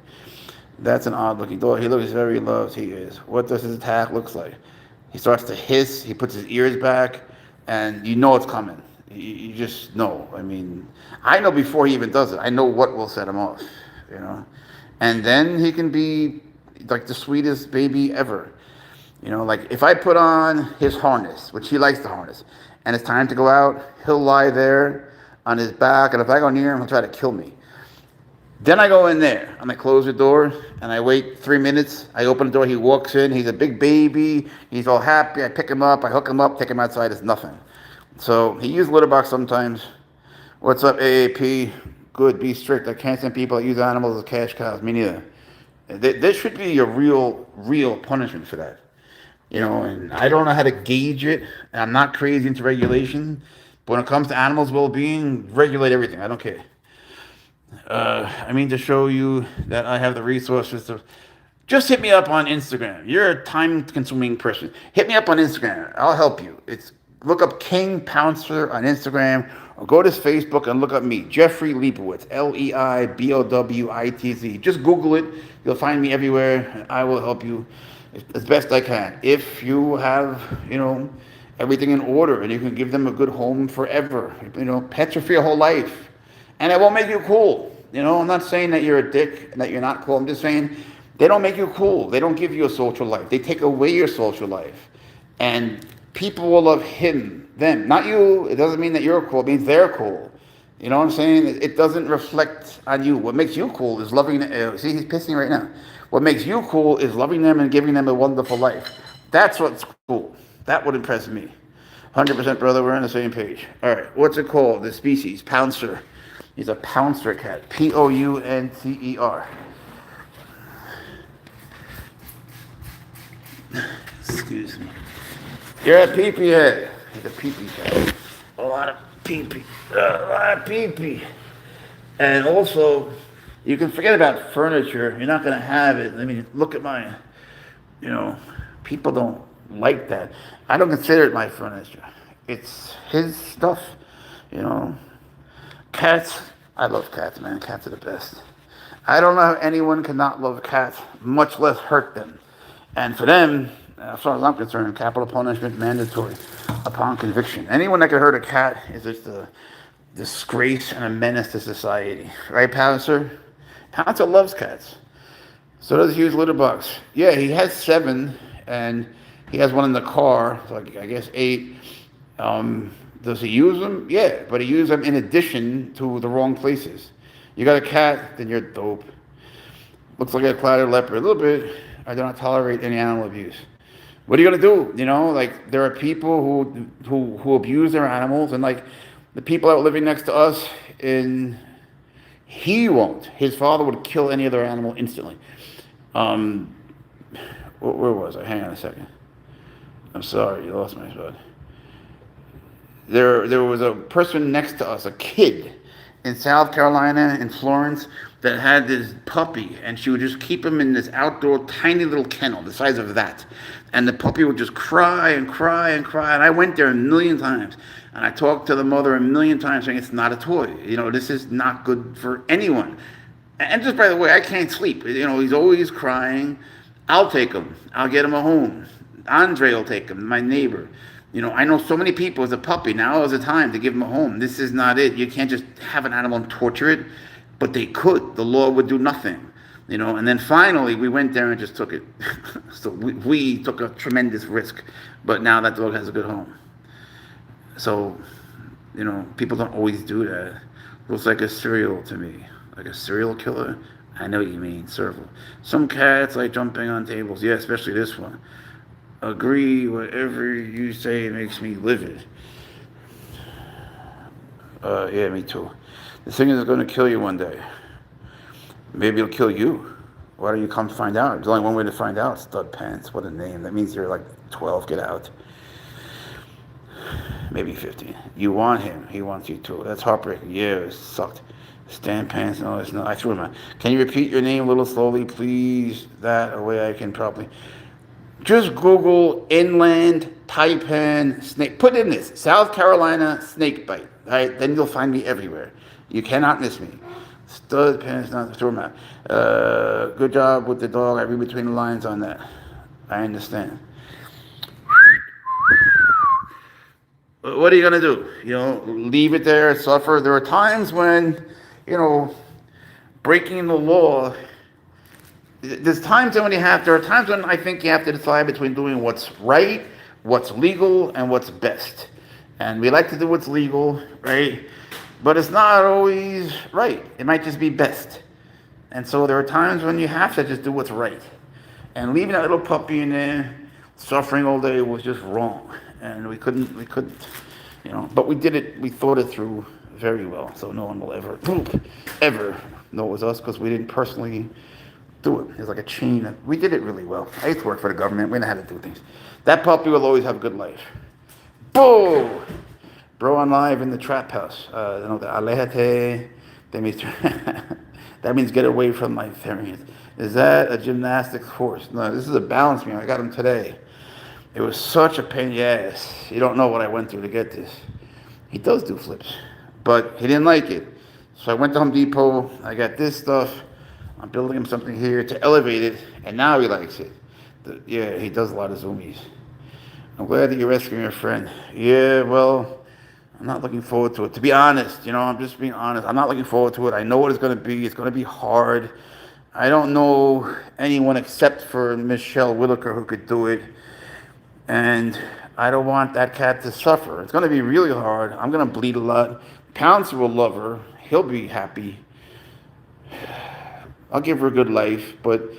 That's an odd-looking dog. He looks very loved. He is. What does his attack look like? He starts to hiss. He puts his ears back, and you know it's coming. You just know. I mean, I know before he even does it. I know what will set him off, you know. And then he can be like the sweetest baby ever. You know, like if I put on his harness, which he likes the harness, and it's time to go out, he'll lie there on his back, and if I go near him, he'll try to kill me. Then I go in there, and I close the door, and I wait 3 minutes. I open the door, he walks in, he's a big baby, he's all happy, I pick him up, I hook him up, take him outside, it's nothing. So he uses litter box sometimes. What's up, AAP? Good, be strict. I can't send people that use animals as cash cows. Me neither. There should be a real punishment for that. You know, and I don't know how to gauge it. I'm not crazy into regulation, But when it comes to animals' well-being, regulate everything. I don't care. I mean to show you that I have the resources to. Just hit me up on Instagram. You're a time-consuming person. Hit me up on Instagram. I'll help you. It's look up King Pouncer on Instagram, or go to Facebook and look up me, Jeffrey Leibowitz, Leibowitz. Just Google it. You'll find me everywhere, and I will help you as best I can. If you have, everything in order, and you can give them a good home forever. Pets are for your whole life, and it won't make you cool. I'm not saying that you're a dick and that you're not cool. I'm just saying they don't make you cool. They don't give you a social life. They take away your social life. And people will love them, not you. It doesn't mean that you're cool. It means they're cool. You know what I'm saying? It doesn't reflect on you. What makes you cool is loving them. See, he's pissing right now. What makes you cool is loving them and giving them a wonderful life. That's what's cool. That would impress me. 100% brother, we're on the same page. All right, what's it called? The species, Pouncer. He's a Pouncer cat. Pouncer. Excuse me. You're a pee-pee head. He's a pee-pee cat. A lot of pee-pee. And also, you can forget about furniture. You're not going to have it. I mean, look at mine. People don't like that. I don't consider it my furniture. It's his stuff. Cats. I love cats, man. Cats are the best. I don't know how anyone cannot love cats, much less hurt them. And for them, as far as I'm concerned, capital punishment mandatory upon conviction. Anyone that can hurt a cat is just a disgrace and a menace to society. Right, Pouncer? Pouncer loves cats. So does Hughes Litterbox. Yeah, he has 7, and he has one in the car, so I guess 8. Does he use them? Yeah, but he uses them in addition to the wrong places. You got a cat, then you're dope. Looks like a clouded leopard. A little bit. I do not tolerate any animal abuse. What are you gonna do? There are people who abuse their animals, and the people that were living next to us he won't. His father would kill any other animal instantly. Where was I? Hang on a second. I'm sorry, you lost my spot. There was a person next to us, a kid in South Carolina, in Florence, that had this puppy, and she would just keep him in this outdoor tiny little kennel, the size of that. And the puppy would just cry and cry and cry. And I went there a million times, and I talked to the mother a million times saying it's not a toy. This is not good for anyone. And just by the way, I can't sleep. He's always crying. I'll take him. I'll get him a home. Andre will take him, my neighbor. I know so many people as a puppy. Now is the time to give him a home. This is not it. You can't just have an animal and torture it. But they could. The law would do nothing. And then finally we went there and just took it. So we took a tremendous risk. But now that dog has a good home. So, people don't always do that. Looks like a serial to me. Like a serial killer. I know what you mean, Serval. Some cats like jumping on tables. Yeah, especially this one. Agree, whatever you say makes me livid. Yeah, me too. This thing is going to kill you one day. Maybe it'll kill you. Why don't you come find out? There's only one way to find out. Stud Pants. What a name. That means you're like 12. Get out. Maybe 15. You want him. He wants you too. That's heartbreaking. Yeah, it sucked. Stan Pants and all this. No, I threw him out. Can you repeat your name a little slowly, please? That a way I can probably... Just Google inland taipan snake. Put in this, South Carolina snake bite. Right? Then you'll find me everywhere. You cannot miss me. Stud Pants, not throw them out. Good job with the dog. I read between the lines on that. I understand. What are you going to do? Leave it there, suffer. There are times when, breaking the law... There are times when I think you have to decide between doing what's right, what's legal, and what's best. And we like to do what's legal, right? But it's not always right. It might just be best. And so there are times when you have to just do what's right. And leaving that little puppy in there, suffering all day, was just wrong. And we couldn't, but we did it, we thought it through very well. So no one will ever know it was us, because we didn't personally do it. It's like a chain. We did it really well. I used to work for the government. We know how to do things. That puppy will always have a good life. Boo! Bro on live in the trap house. The alejate. That means that means get away from my variant. Is that a gymnastics horse? No, this is a balance beam. I got him today. It was such a pain in the ass. You don't know what I went through to get this. He does do flips, but he didn't like it. So I went to Home Depot. I got this stuff. I'm building him something here to elevate it, and now he likes it. Yeah, he does a lot of zoomies. I'm glad that you're rescuing your friend. Yeah, well, I'm not looking forward to it. To be honest, I'm just being honest. I'm not looking forward to it. I know what it's going to be. It's going to be hard. I don't know anyone except for Michelle Whitaker who could do it. And I don't want that cat to suffer. It's going to be really hard. I'm going to bleed a lot. Pouncer will love her. He'll be happy. I'll give her a good life. But,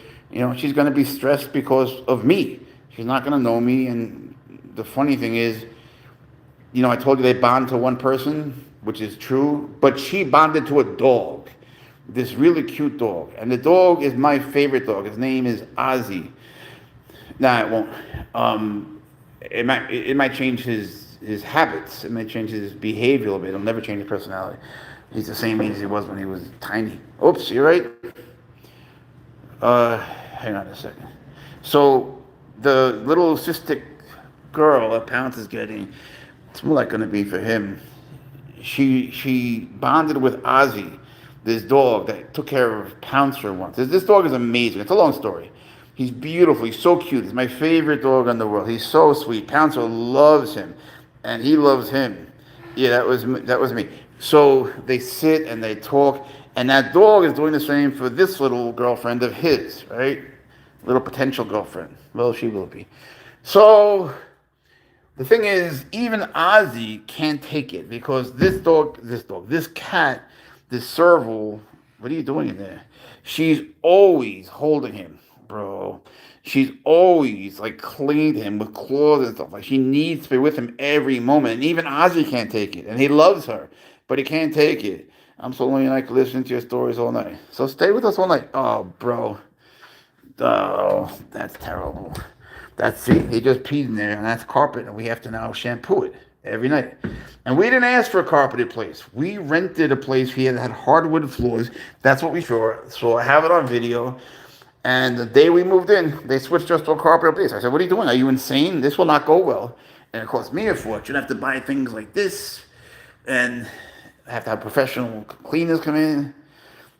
she's going to be stressed because of me. She's not going to know me. And the funny thing is, I told you they bond to one person, which is true. But she bonded to a dog. This really cute dog. And the dog is my favorite dog. His name is Ozzy. Nah, it won't. It might change his habits. It might change his behavior a little bit. It'll never change his personality. He's the same age as he was when he was tiny. Oops, you're right. Hang on a second. So the little cystic girl that Pounce is getting, it's more like going to be for him. She bonded with Ozzy, this dog that took care of Pouncer once. This dog is amazing. It's a long story. He's beautiful. He's so cute. He's my favorite dog in the world. He's so sweet. Pouncer loves him, and he loves him. Yeah, that was me. So they sit and they talk, and that dog is doing the same for this little girlfriend of his, right? Little potential girlfriend. Well, she will be. So the thing is, even Ozzy can't take it because this cat, this Serval, what are you doing in there? She's always holding him, bro. She's always like clinging to him with claws and stuff. Like she needs to be with him every moment. And even Ozzy can't take it. And he loves her, but he can't take it. I'm so lonely and I could listen to your stories all night. So stay with us all night. Oh, bro. Oh, that's terrible. He just peed in there, and that's carpet, and we have to now shampoo it every night. And we didn't ask for a carpeted place. We rented a place here that had hardwood floors. That's what we saw. So I have it on video. And the day we moved in, they switched us to a carpeted place. I said, what are you doing? Are you insane? This will not go well. And it cost me a fortune. I have to buy things like this, and I have to have professional cleaners come in.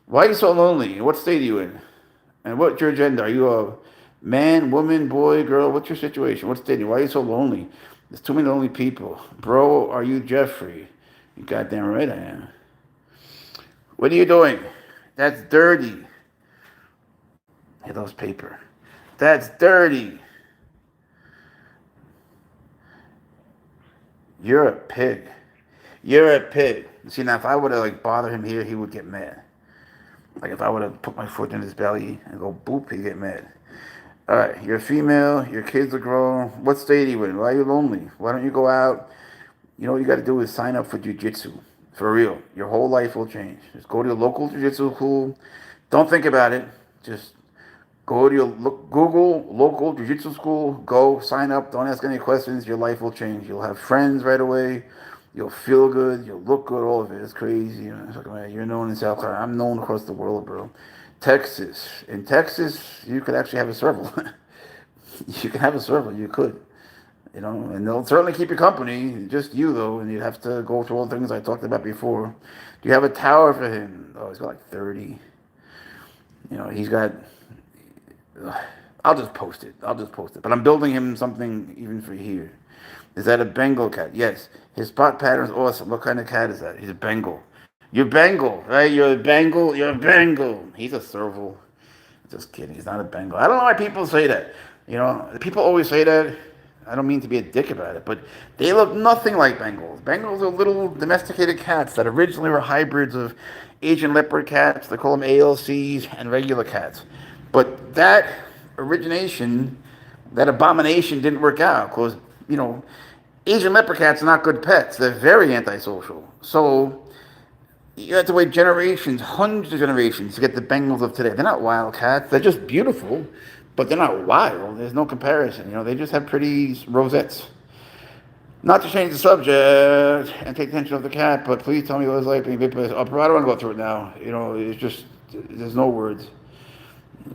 Why are you so lonely? What state are you in? And what's your agenda? Are you a man, woman, boy, girl? What's your situation? What state are you? Why are you so lonely? There's too many lonely people. Bro, are you Jeffrey? You goddamn right I am. What are you doing? That's dirty. Hey, those paper. That's dirty. You're a pig. You're a pig. See, now if I would have bother him here, he would get mad. Like if I would have put my foot in his belly and go boop, he'd get mad. All right, you're a female. Your kids are grown. What state are you in? Why are you lonely? Why don't you go out? You know what you got to do is sign up for jiu-jitsu. For real. Your whole life will change. Just go to your local jiu-jitsu school. Don't think about it. Just go to your Google local jiu-jitsu school. Go sign up. Don't ask any questions. Your life will change. You'll have friends right away. You'll feel good. You'll look good. All of it. It's crazy. You're known in South Carolina. I'm known across the world, bro. Texas. In Texas, you could actually have a serval. You can have a serval. You could. And they'll certainly keep you company. Just you, though. And you'd have to go through all the things I talked about before. Do you have a tower for him? Oh, he's got 30. He's got... I'll just post it. But I'm building him something even for here. Is that a Bengal cat? Yes. His spot pattern is awesome. What kind of cat is that? He's a Bengal. You're Bengal, right? You're a Bengal. He's a Serval. Just kidding. He's not a Bengal. I don't know why people say that. People always say that. I don't mean to be a dick about it, but they look nothing like Bengals. Bengals are little domesticated cats that originally were hybrids of Asian leopard cats. They call them ALCs and regular cats. But that origination, that abomination didn't work out because, Asian leopard cats are not good pets. They're very antisocial. So you have to wait generations, hundreds of generations to get the Bengals of today. They're not wild cats. They're just beautiful, but they're not wild. There's no comparison. They just have pretty rosettes. Not to change the subject and take attention of the cat, but please tell me what it's like being bit by this. I don't want to go through it now. It's just, there's no words.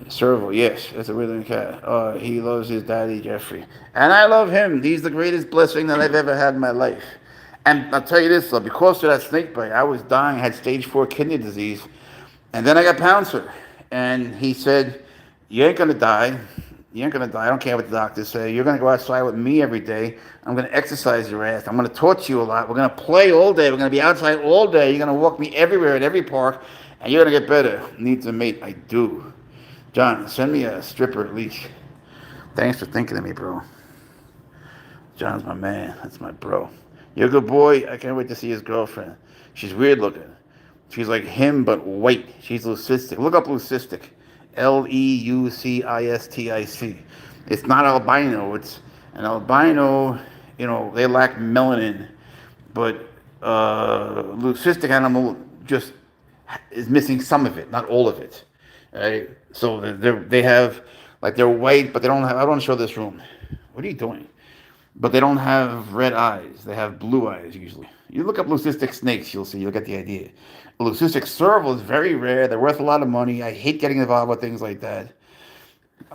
Serval, yes, that's a really cat. He loves his daddy, Jeffrey. And I love him. He's the greatest blessing that I've ever had in my life. And I'll tell you this, though, because of that snake bite, I was dying, I had stage 4 kidney disease. And then I got Pouncer. And he said, you ain't going to die. You ain't going to die. I don't care what the doctors say. You're going to go outside with me every day. I'm going to exercise your ass. I'm going to torture you a lot. We're going to play all day. We're going to be outside all day. You're going to walk me everywhere at every park. And you're going to get better. Needs a mate. I do. John, send me a stripper at least. Thanks for thinking of me, bro. John's my man. That's my bro. You're a good boy. I can't wait to see his girlfriend. She's weird looking. She's like him, but white. She's leucistic. Look up leucistic. Leucistic. It's not albino. It's an albino, they lack melanin. But leucistic animal just is missing some of it, not all of it. Right? So they have, like, they're white, but they don't have, I don't want to show this room. What are you doing? But they don't have red eyes. They have blue eyes usually. You look up leucistic snakes, you'll get the idea. A leucistic serval is very rare. They're worth a lot of money. I hate getting involved with things like that.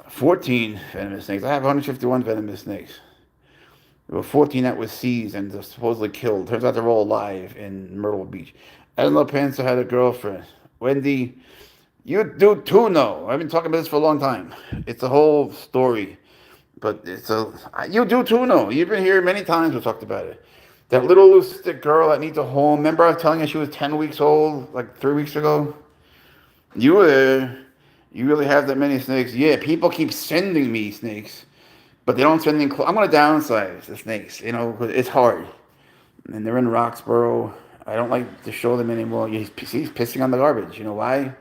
14 venomous snakes. I have 151 venomous snakes. There were 14 that were seized and supposedly killed. Turns out they're all alive in Myrtle Beach. Edna Pouncer had a girlfriend. Wendy, you do too know. I've been talking about this for a long time. It's a whole story. But you do too know. You've been here many times. We've talked about it. That little leucistic girl that needs a home. Remember I was telling you she was 10 weeks old, like 3 weeks ago? You were there. You really have that many snakes. Yeah, people keep sending me snakes, but they don't send me. I'm going to downsize the snakes, because it's hard. And they're in Roxborough. I don't like to show them anymore. He's pissing on the garbage. You know why?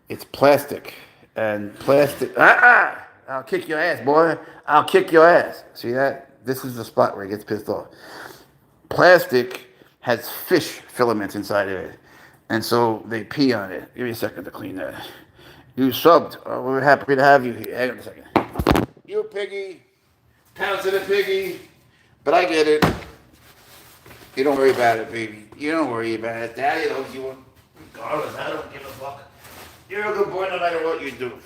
It's plastic. And plastic. I'll kick your ass, boy. I'll kick your ass. See that? This is the spot where he gets pissed off. Plastic has fish filaments inside of it. And so they pee on it. Give me a second to clean that. You subbed. Oh, we're happy to have you here. Hang on a second. You piggy. Pouncer the piggy. But I get it. You don't worry about it, baby. You don't worry about it. Daddy loves you regardless. I don't give a fuck. You're a good boy no matter what you do.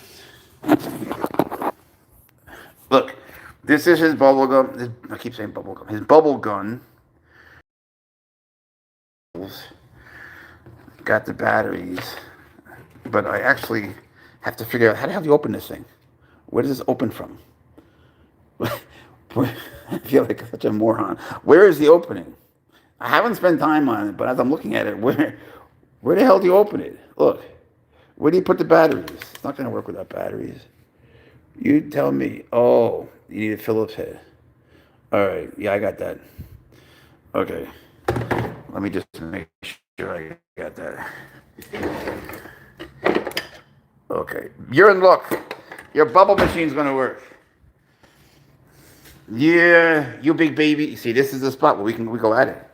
Look, this is his bubble gum. I keep saying bubble gum. His bubble gun. Got the batteries. But I actually have to figure out how the hell do you open this thing? Where does this open from? I feel like such a moron. Where is the opening? I haven't spent time on it, but as I'm looking at it, where the hell do you open it? Look, where do you put the batteries? It's not going to work without batteries. You tell me. Oh, you need a Phillips head. All right, yeah, I got that. Okay, let me just make sure I got that. Okay, you're in luck. Your bubble machine's going to work. Yeah, you big baby. See, this is the spot where we go at it.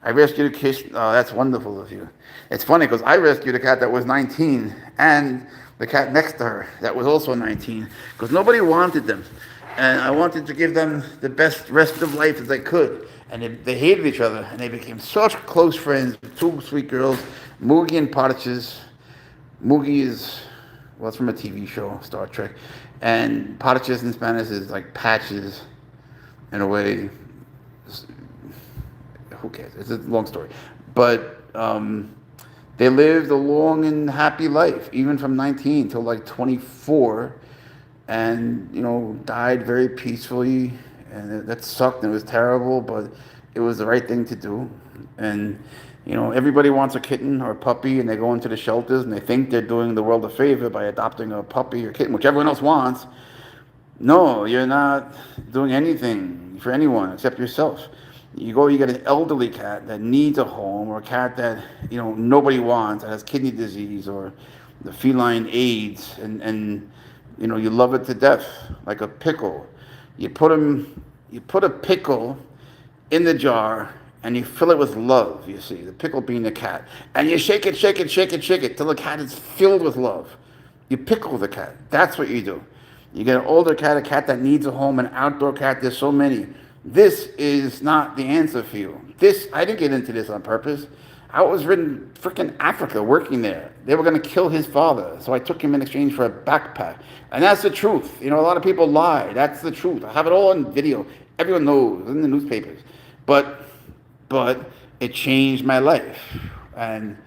I rescued a cat. Oh, that's wonderful of you. It's funny because I rescued a cat that was 19 and the cat next to her that was also 19 because nobody wanted them. And I wanted to give them the best rest of life as I could. And they hated each other and they became such close friends. Two sweet girls, Moogie and Potaches. Moogie is, well, it's from a TV show, Star Trek. And Potaches in Spanish is like patches in a way. Who cares? It's a long story. But they lived a long and happy life, even from 19 till like 24, and died very peacefully. And that sucked and it was terrible, but it was the right thing to do. And everybody wants a kitten or a puppy, and they go into the shelters and they think they're doing the world a favor by adopting a puppy or kitten, which everyone else wants. No, you're not doing anything for anyone except yourself. You get an elderly cat that needs a home, or a cat that nobody wants, that has kidney disease or the feline AIDS, and you love it to death, like a pickle. You put a pickle in the jar and you fill it with love. You see, the pickle being the cat, and you shake it till the cat is filled with love. You pickle the cat. That's what you do. You get an older cat, a cat that needs a home, an outdoor cat. There's so many. This is not the answer for you. This, I didn't get into this on purpose. I was in freaking Africa working there. They were going to kill his father. So I took him in exchange for a backpack. And that's the truth. A lot of people lie. That's the truth. I have it all on video. Everyone knows in the newspapers. But it changed my life. And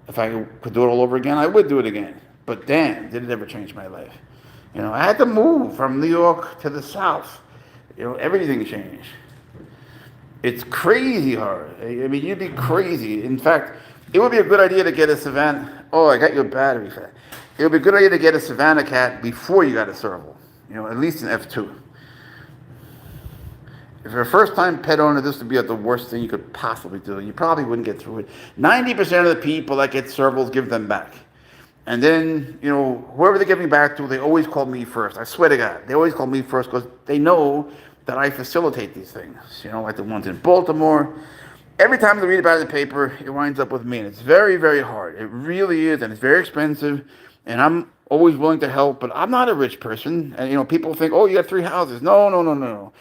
if I could do it all over again, I would do it again. But damn, did it ever change my life. I had to move from New York to the South. Everything changed. It's crazy hard. I mean, you'd be crazy. In fact, it would be a good idea to get a Savannah. Oh, I got your battery fat. It would be a good idea to get a Savannah cat before you got a Serval. At least an F2. If you're a first-time pet owner, this would be the worst thing you could possibly do. You probably wouldn't get through it. 90% of the people that get Servals give them back. And then, whoever they give me back to, they always call me first. I swear to God, they always call me first because they know that I facilitate these things. Like the ones in Baltimore. Every time they read about it in the paper, it winds up with me. And it's very, very hard. It really is. And it's very expensive. And I'm always willing to help. But I'm not a rich person. And, people think, oh, you have 3 houses. No.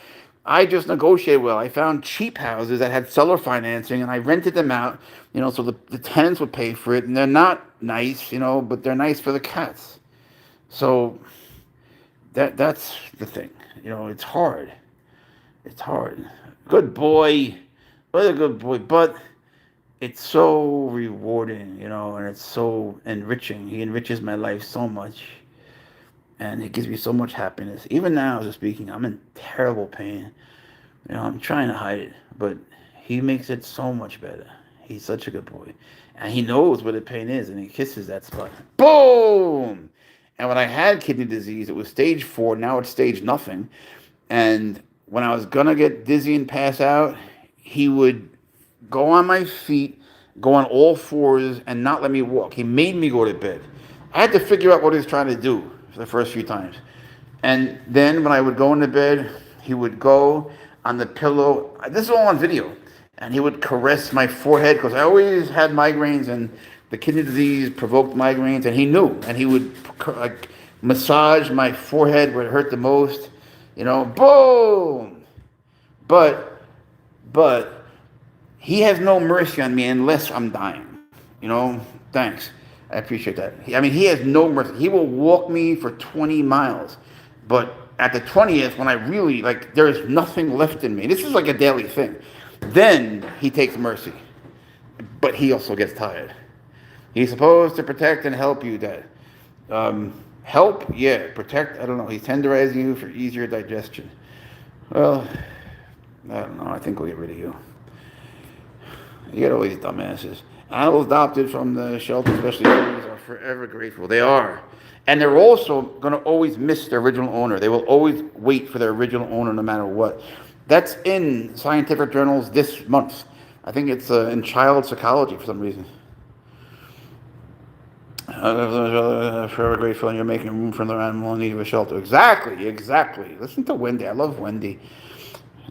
I just negotiated well. I found cheap houses that had seller financing, and I rented them out, so the tenants would pay for it. And they're not nice, but they're nice for the cats. So that's the thing. It's hard. It's hard. Good boy. What a good boy. But it's so rewarding, and it's so enriching. He enriches my life so much. And it gives me so much happiness. Even now, as I'm speaking, I'm in terrible pain. I'm trying to hide it. But he makes it so much better. He's such a good boy. And he knows where the pain is, and he kisses that spot. Boom! And when I had kidney disease, it was stage 4. Now it's stage nothing. And when I was going to get dizzy and pass out, he would go on my feet, go on all 4s, and not let me walk. He made me go to bed. I had to figure out what he was trying to do for the first few times. And then when I would go into bed, he would go on the pillow. This is all on video. And he would caress my forehead because I always had migraines, and the kidney disease provoked migraines, and he knew. And he would massage my forehead where it hurt the most. Boom! But he has no mercy on me unless I'm dying. Thanks. I appreciate that. He has no mercy. He will walk me for 20 miles. But at the 20th, when I really, there is nothing left in me. This is like a daily thing. Then he takes mercy. But he also gets tired. He's supposed to protect and help you, Dad. Help? Yeah. Protect? I don't know. He's tenderizing you for easier digestion. Well, I don't know. I think we'll get rid of you. You get all these dumbasses. Animals adopted from the shelter, especially these, are forever grateful. They are. And they're also going to always miss their original owner. They will always wait for their original owner no matter what. That's in scientific journals this month. I think it's in child psychology for some reason. Forever grateful, and you're making room for another animal in need of a shelter. Exactly. Listen to Wendy. I love Wendy.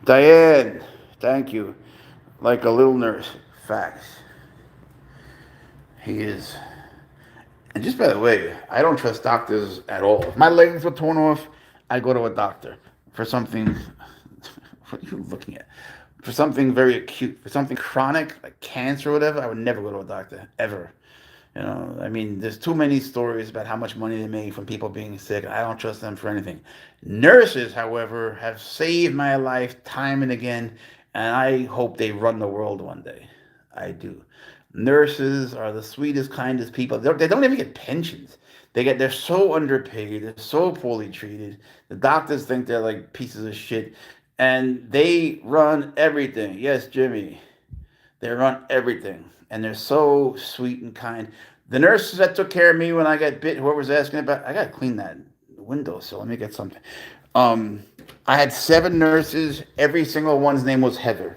Diane, thank you. Like a little nurse. Facts. He is. And just by the way, I don't trust doctors at all. If my legs were torn off, I'd go to a doctor for something. What are you looking at? For something very acute, for something chronic, like cancer or whatever, I would never go to a doctor, ever. There's too many stories about how much money they make from people being sick. I don't trust them for anything. Nurses, however, have saved my life time and again, and I hope they run the world one day. I do. Nurses are the sweetest, kindest people. They don't even get pensions. They're so underpaid. They're so poorly treated. The doctors think they're like pieces of shit. And they run everything. Yes, Jimmy. They run everything. And they're so sweet and kind. The nurses that took care of me when I got bit, whoever was asking about, I got to clean that window, so let me get something. I had 7 nurses. Every single one's name was Heather.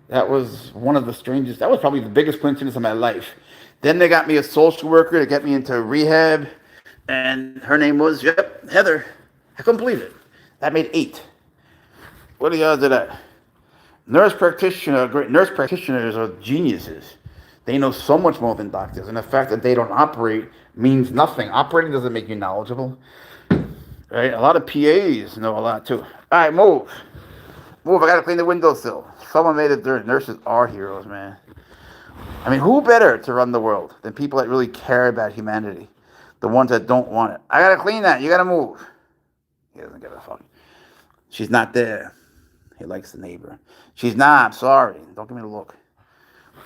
That was one of the strangest. That was probably the biggest coincidence of my life. Then they got me a social worker to get me into rehab. And her name was, Heather. I couldn't believe it. That made 8. What are the odds of that? Great nurse practitioners are geniuses. They know so much more than doctors. And the fact that they don't operate means nothing. Operating doesn't make you knowledgeable. Right? A lot of PAs know a lot too. All right, move. Move, I gotta clean the windowsill. Someone made it dirt. Nurses are heroes, man. I mean, who better to run the world than people that really care about humanity? The ones that don't want it. I gotta clean that. You gotta move. He doesn't give a fuck. She's not there. He likes the neighbor. She's not. I'm sorry. Don't give me the look.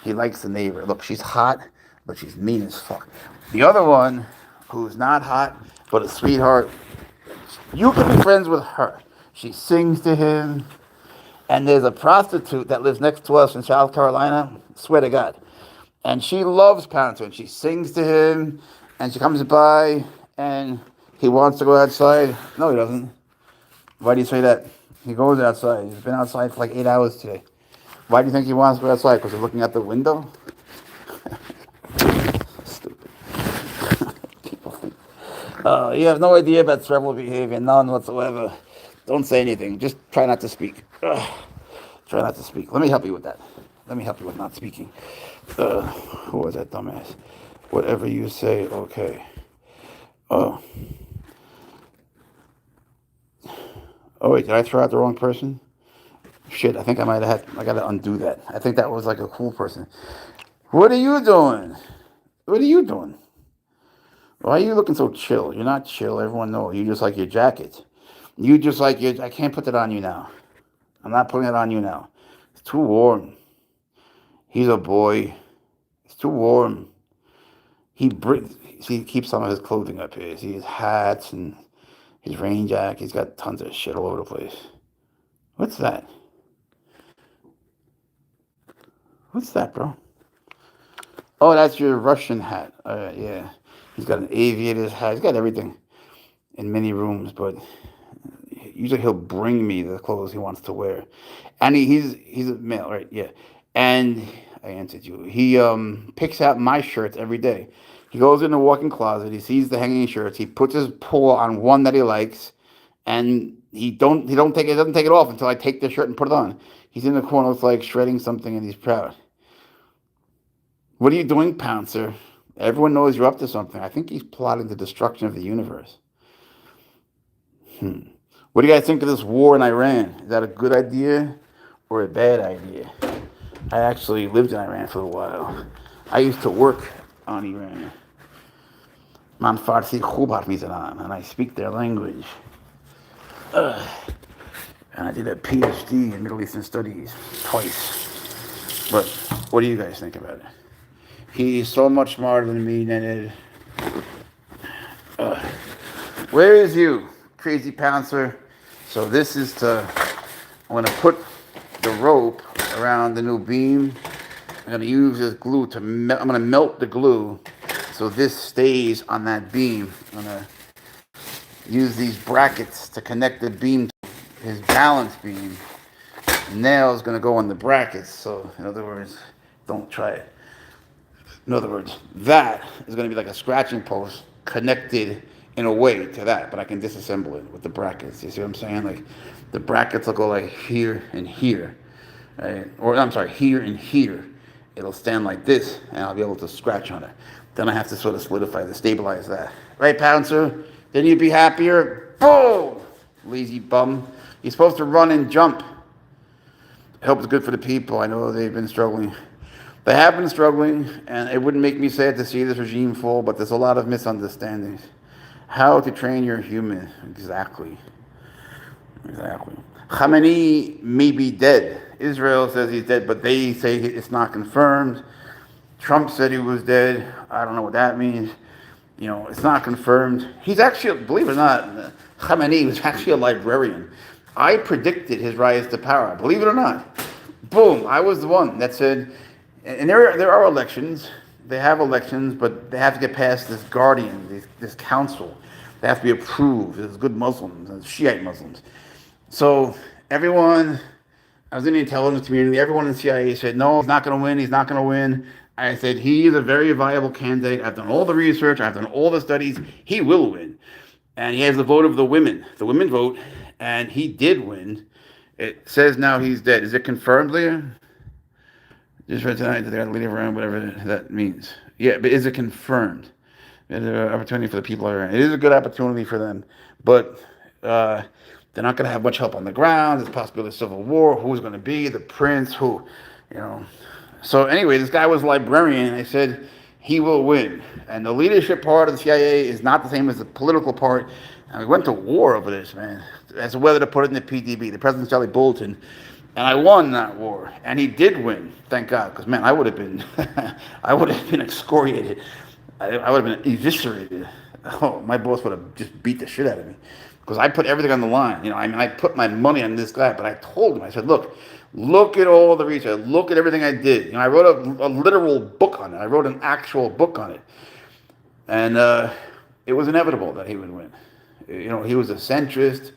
He likes the neighbor. Look, she's hot, but she's mean as fuck. The other one, who's not hot, but a sweetheart, you can be friends with her. She sings to him. And there's a prostitute that lives next to us in South Carolina. Swear to God. And she loves Pouncer. And she sings to him. And she comes by. And he wants to go outside. No, he doesn't. Why do you say that? He goes outside. He's been outside for like 8 hours today. Why do you think he wants to go outside? Because he's looking out the window? Stupid. People think. You have no idea about Serval behavior. None whatsoever. Don't say anything. Just try not to speak. Try not to speak. Let me help you with that. Let me help you with not speaking. Who was that dumbass? Whatever you say, okay. Oh, wait, did I throw out the wrong person? Shit, I think I might have I gotta undo that. I think that was like a cool person. What are you doing? What are you doing? Why are you looking so chill? You're not chill. Everyone knows. You just like your jacket. You just like your... I can't put that on you now. I'm not putting it on you now. It's too warm. He's a boy. It's too warm. He keeps some of his clothing up here. See his hats and his rain jacket. He's got tons of shit all over the place. What's that? What's that, bro? Oh, that's your Russian hat. Yeah. He's got an aviator's hat. He's got everything in many rooms, but usually he'll bring me the clothes he wants to wear. And he's a male, right? Yeah. And I answered you. He picks out my shirts every day. He goes in the walk-in closet. He sees the hanging shirts. He puts his paw on one that he likes, and he doesn't take it off until I take the shirt and put it on. He's in the corner, it's like shredding something, and he's proud. What are you doing, Pouncer? Everyone knows you're up to something. I think he's plotting the destruction of the universe. What do you guys think of this war in Iran? Is that a good idea or a bad idea? I actually lived in Iran for a while. I used to work on Iran. Man Farsi khub harf mizanan, and I speak their language. And I did a PhD in Middle Eastern Studies twice. But what do you guys think about it? He's so much smarter than me, Ned. Where is you, crazy Pouncer? So this is I'm going to put the rope around the new beam. I'm going to use this glue I'm going to melt the glue so this stays on that beam. I'm going to use these brackets to connect the beam to his balance beam. The nail is going to go on the brackets. So in other words, don't try it. In other words, that is going to be like a scratching post connected in a way to that, but I can disassemble it with the brackets. You see what I'm saying? Like the brackets will go like here and here, right? Or I'm sorry, here and here. It'll stand like this, and I'll be able to scratch on it. Then I have to sort of stabilize that. Right, Pouncer? Then you'd be happier. Boom! Lazy bum. You're supposed to run and jump. Help is good for the people. I know they've been struggling. They have been struggling, and it wouldn't make me sad to see this regime fall, but there's a lot of misunderstandings. How to train your human. Exactly. Khamenei may be dead. Israel says he's dead, but they say it's not confirmed. Trump said he was dead. I don't know what that means. It's not confirmed. He's actually, believe it or not, Khamenei was actually a librarian. I predicted his rise to power. Believe it or not. Boom. I was the one that said, and there are elections. They have elections, but they have to get past this guardian, this council. They have to be approved. There's good Muslims, there's Shiite Muslims. So everyone, I was in the intelligence community, everyone in the CIA said, no, he's not going to win. I said, he is a very viable candidate. I've done all the research. I've done all the studies. He will win. And he has the vote of the women. The women vote, and he did win. It says now he's dead. Is it confirmed, Leah? Just read tonight that they got to leave around, whatever that means. Yeah, but is it confirmed? It's an opportunity for the people around. It is a good opportunity for them. But They're not going to have much help on the ground. There's possibility of civil war. Who's going to be the prince? Who, you know. So anyway, this guy was a librarian. And I said he will win. And the leadership part of the CIA is not the same as the political part. And we went to war over this, man. As to whether to put it in the PDB, the Presidential Bulletin. And I won that war. And he did win, thank God. Because, man, I would have been, I would have been excoriated. I would have been eviscerated. Oh, my boss would have just beat the shit out of me. Because I put everything on the line. You know, I mean, I put my money on this guy. But I told him, I said, look at all the research. Look at everything I did. You know, I wrote a literal book on it. I wrote an actual book on it. And it was inevitable that he would win. You know, he was a centrist.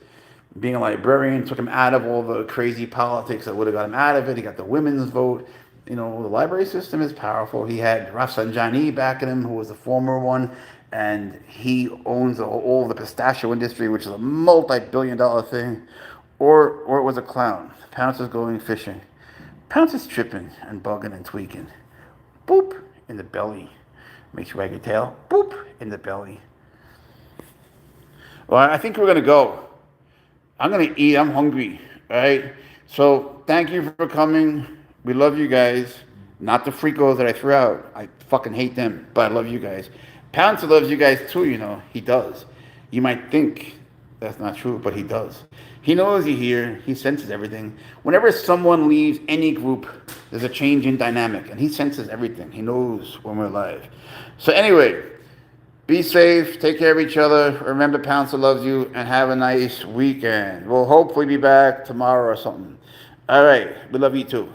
Being a librarian took him out of all the crazy politics that would have got him out of it. He got the women's vote. You know, the library system is powerful. He had Rafsanjani backing him, who was the former one, and he owns all the pistachio industry, which is a multi-billion-dollar thing. Or it was a clown. Pouncer's going fishing. Pouncer's tripping and bugging and tweaking. Boop, in the belly. Makes you wag your tail. Boop, in the belly. Well, I think we're going to go. I'm going to eat. I'm hungry. All right? So thank you for coming. We love you guys. Not the freakos that I threw out. I fucking hate them, but I love you guys. Pouncer loves you guys too, you know. He does. You might think that's not true, but he does. He knows you're here. He senses everything. Whenever someone leaves any group, there's a change in dynamic, and he senses everything. He knows when we're alive. So anyway, be safe. Take care of each other. Remember, Pouncer loves you, and have a nice weekend. We'll hopefully be back tomorrow or something. All right. We love you too.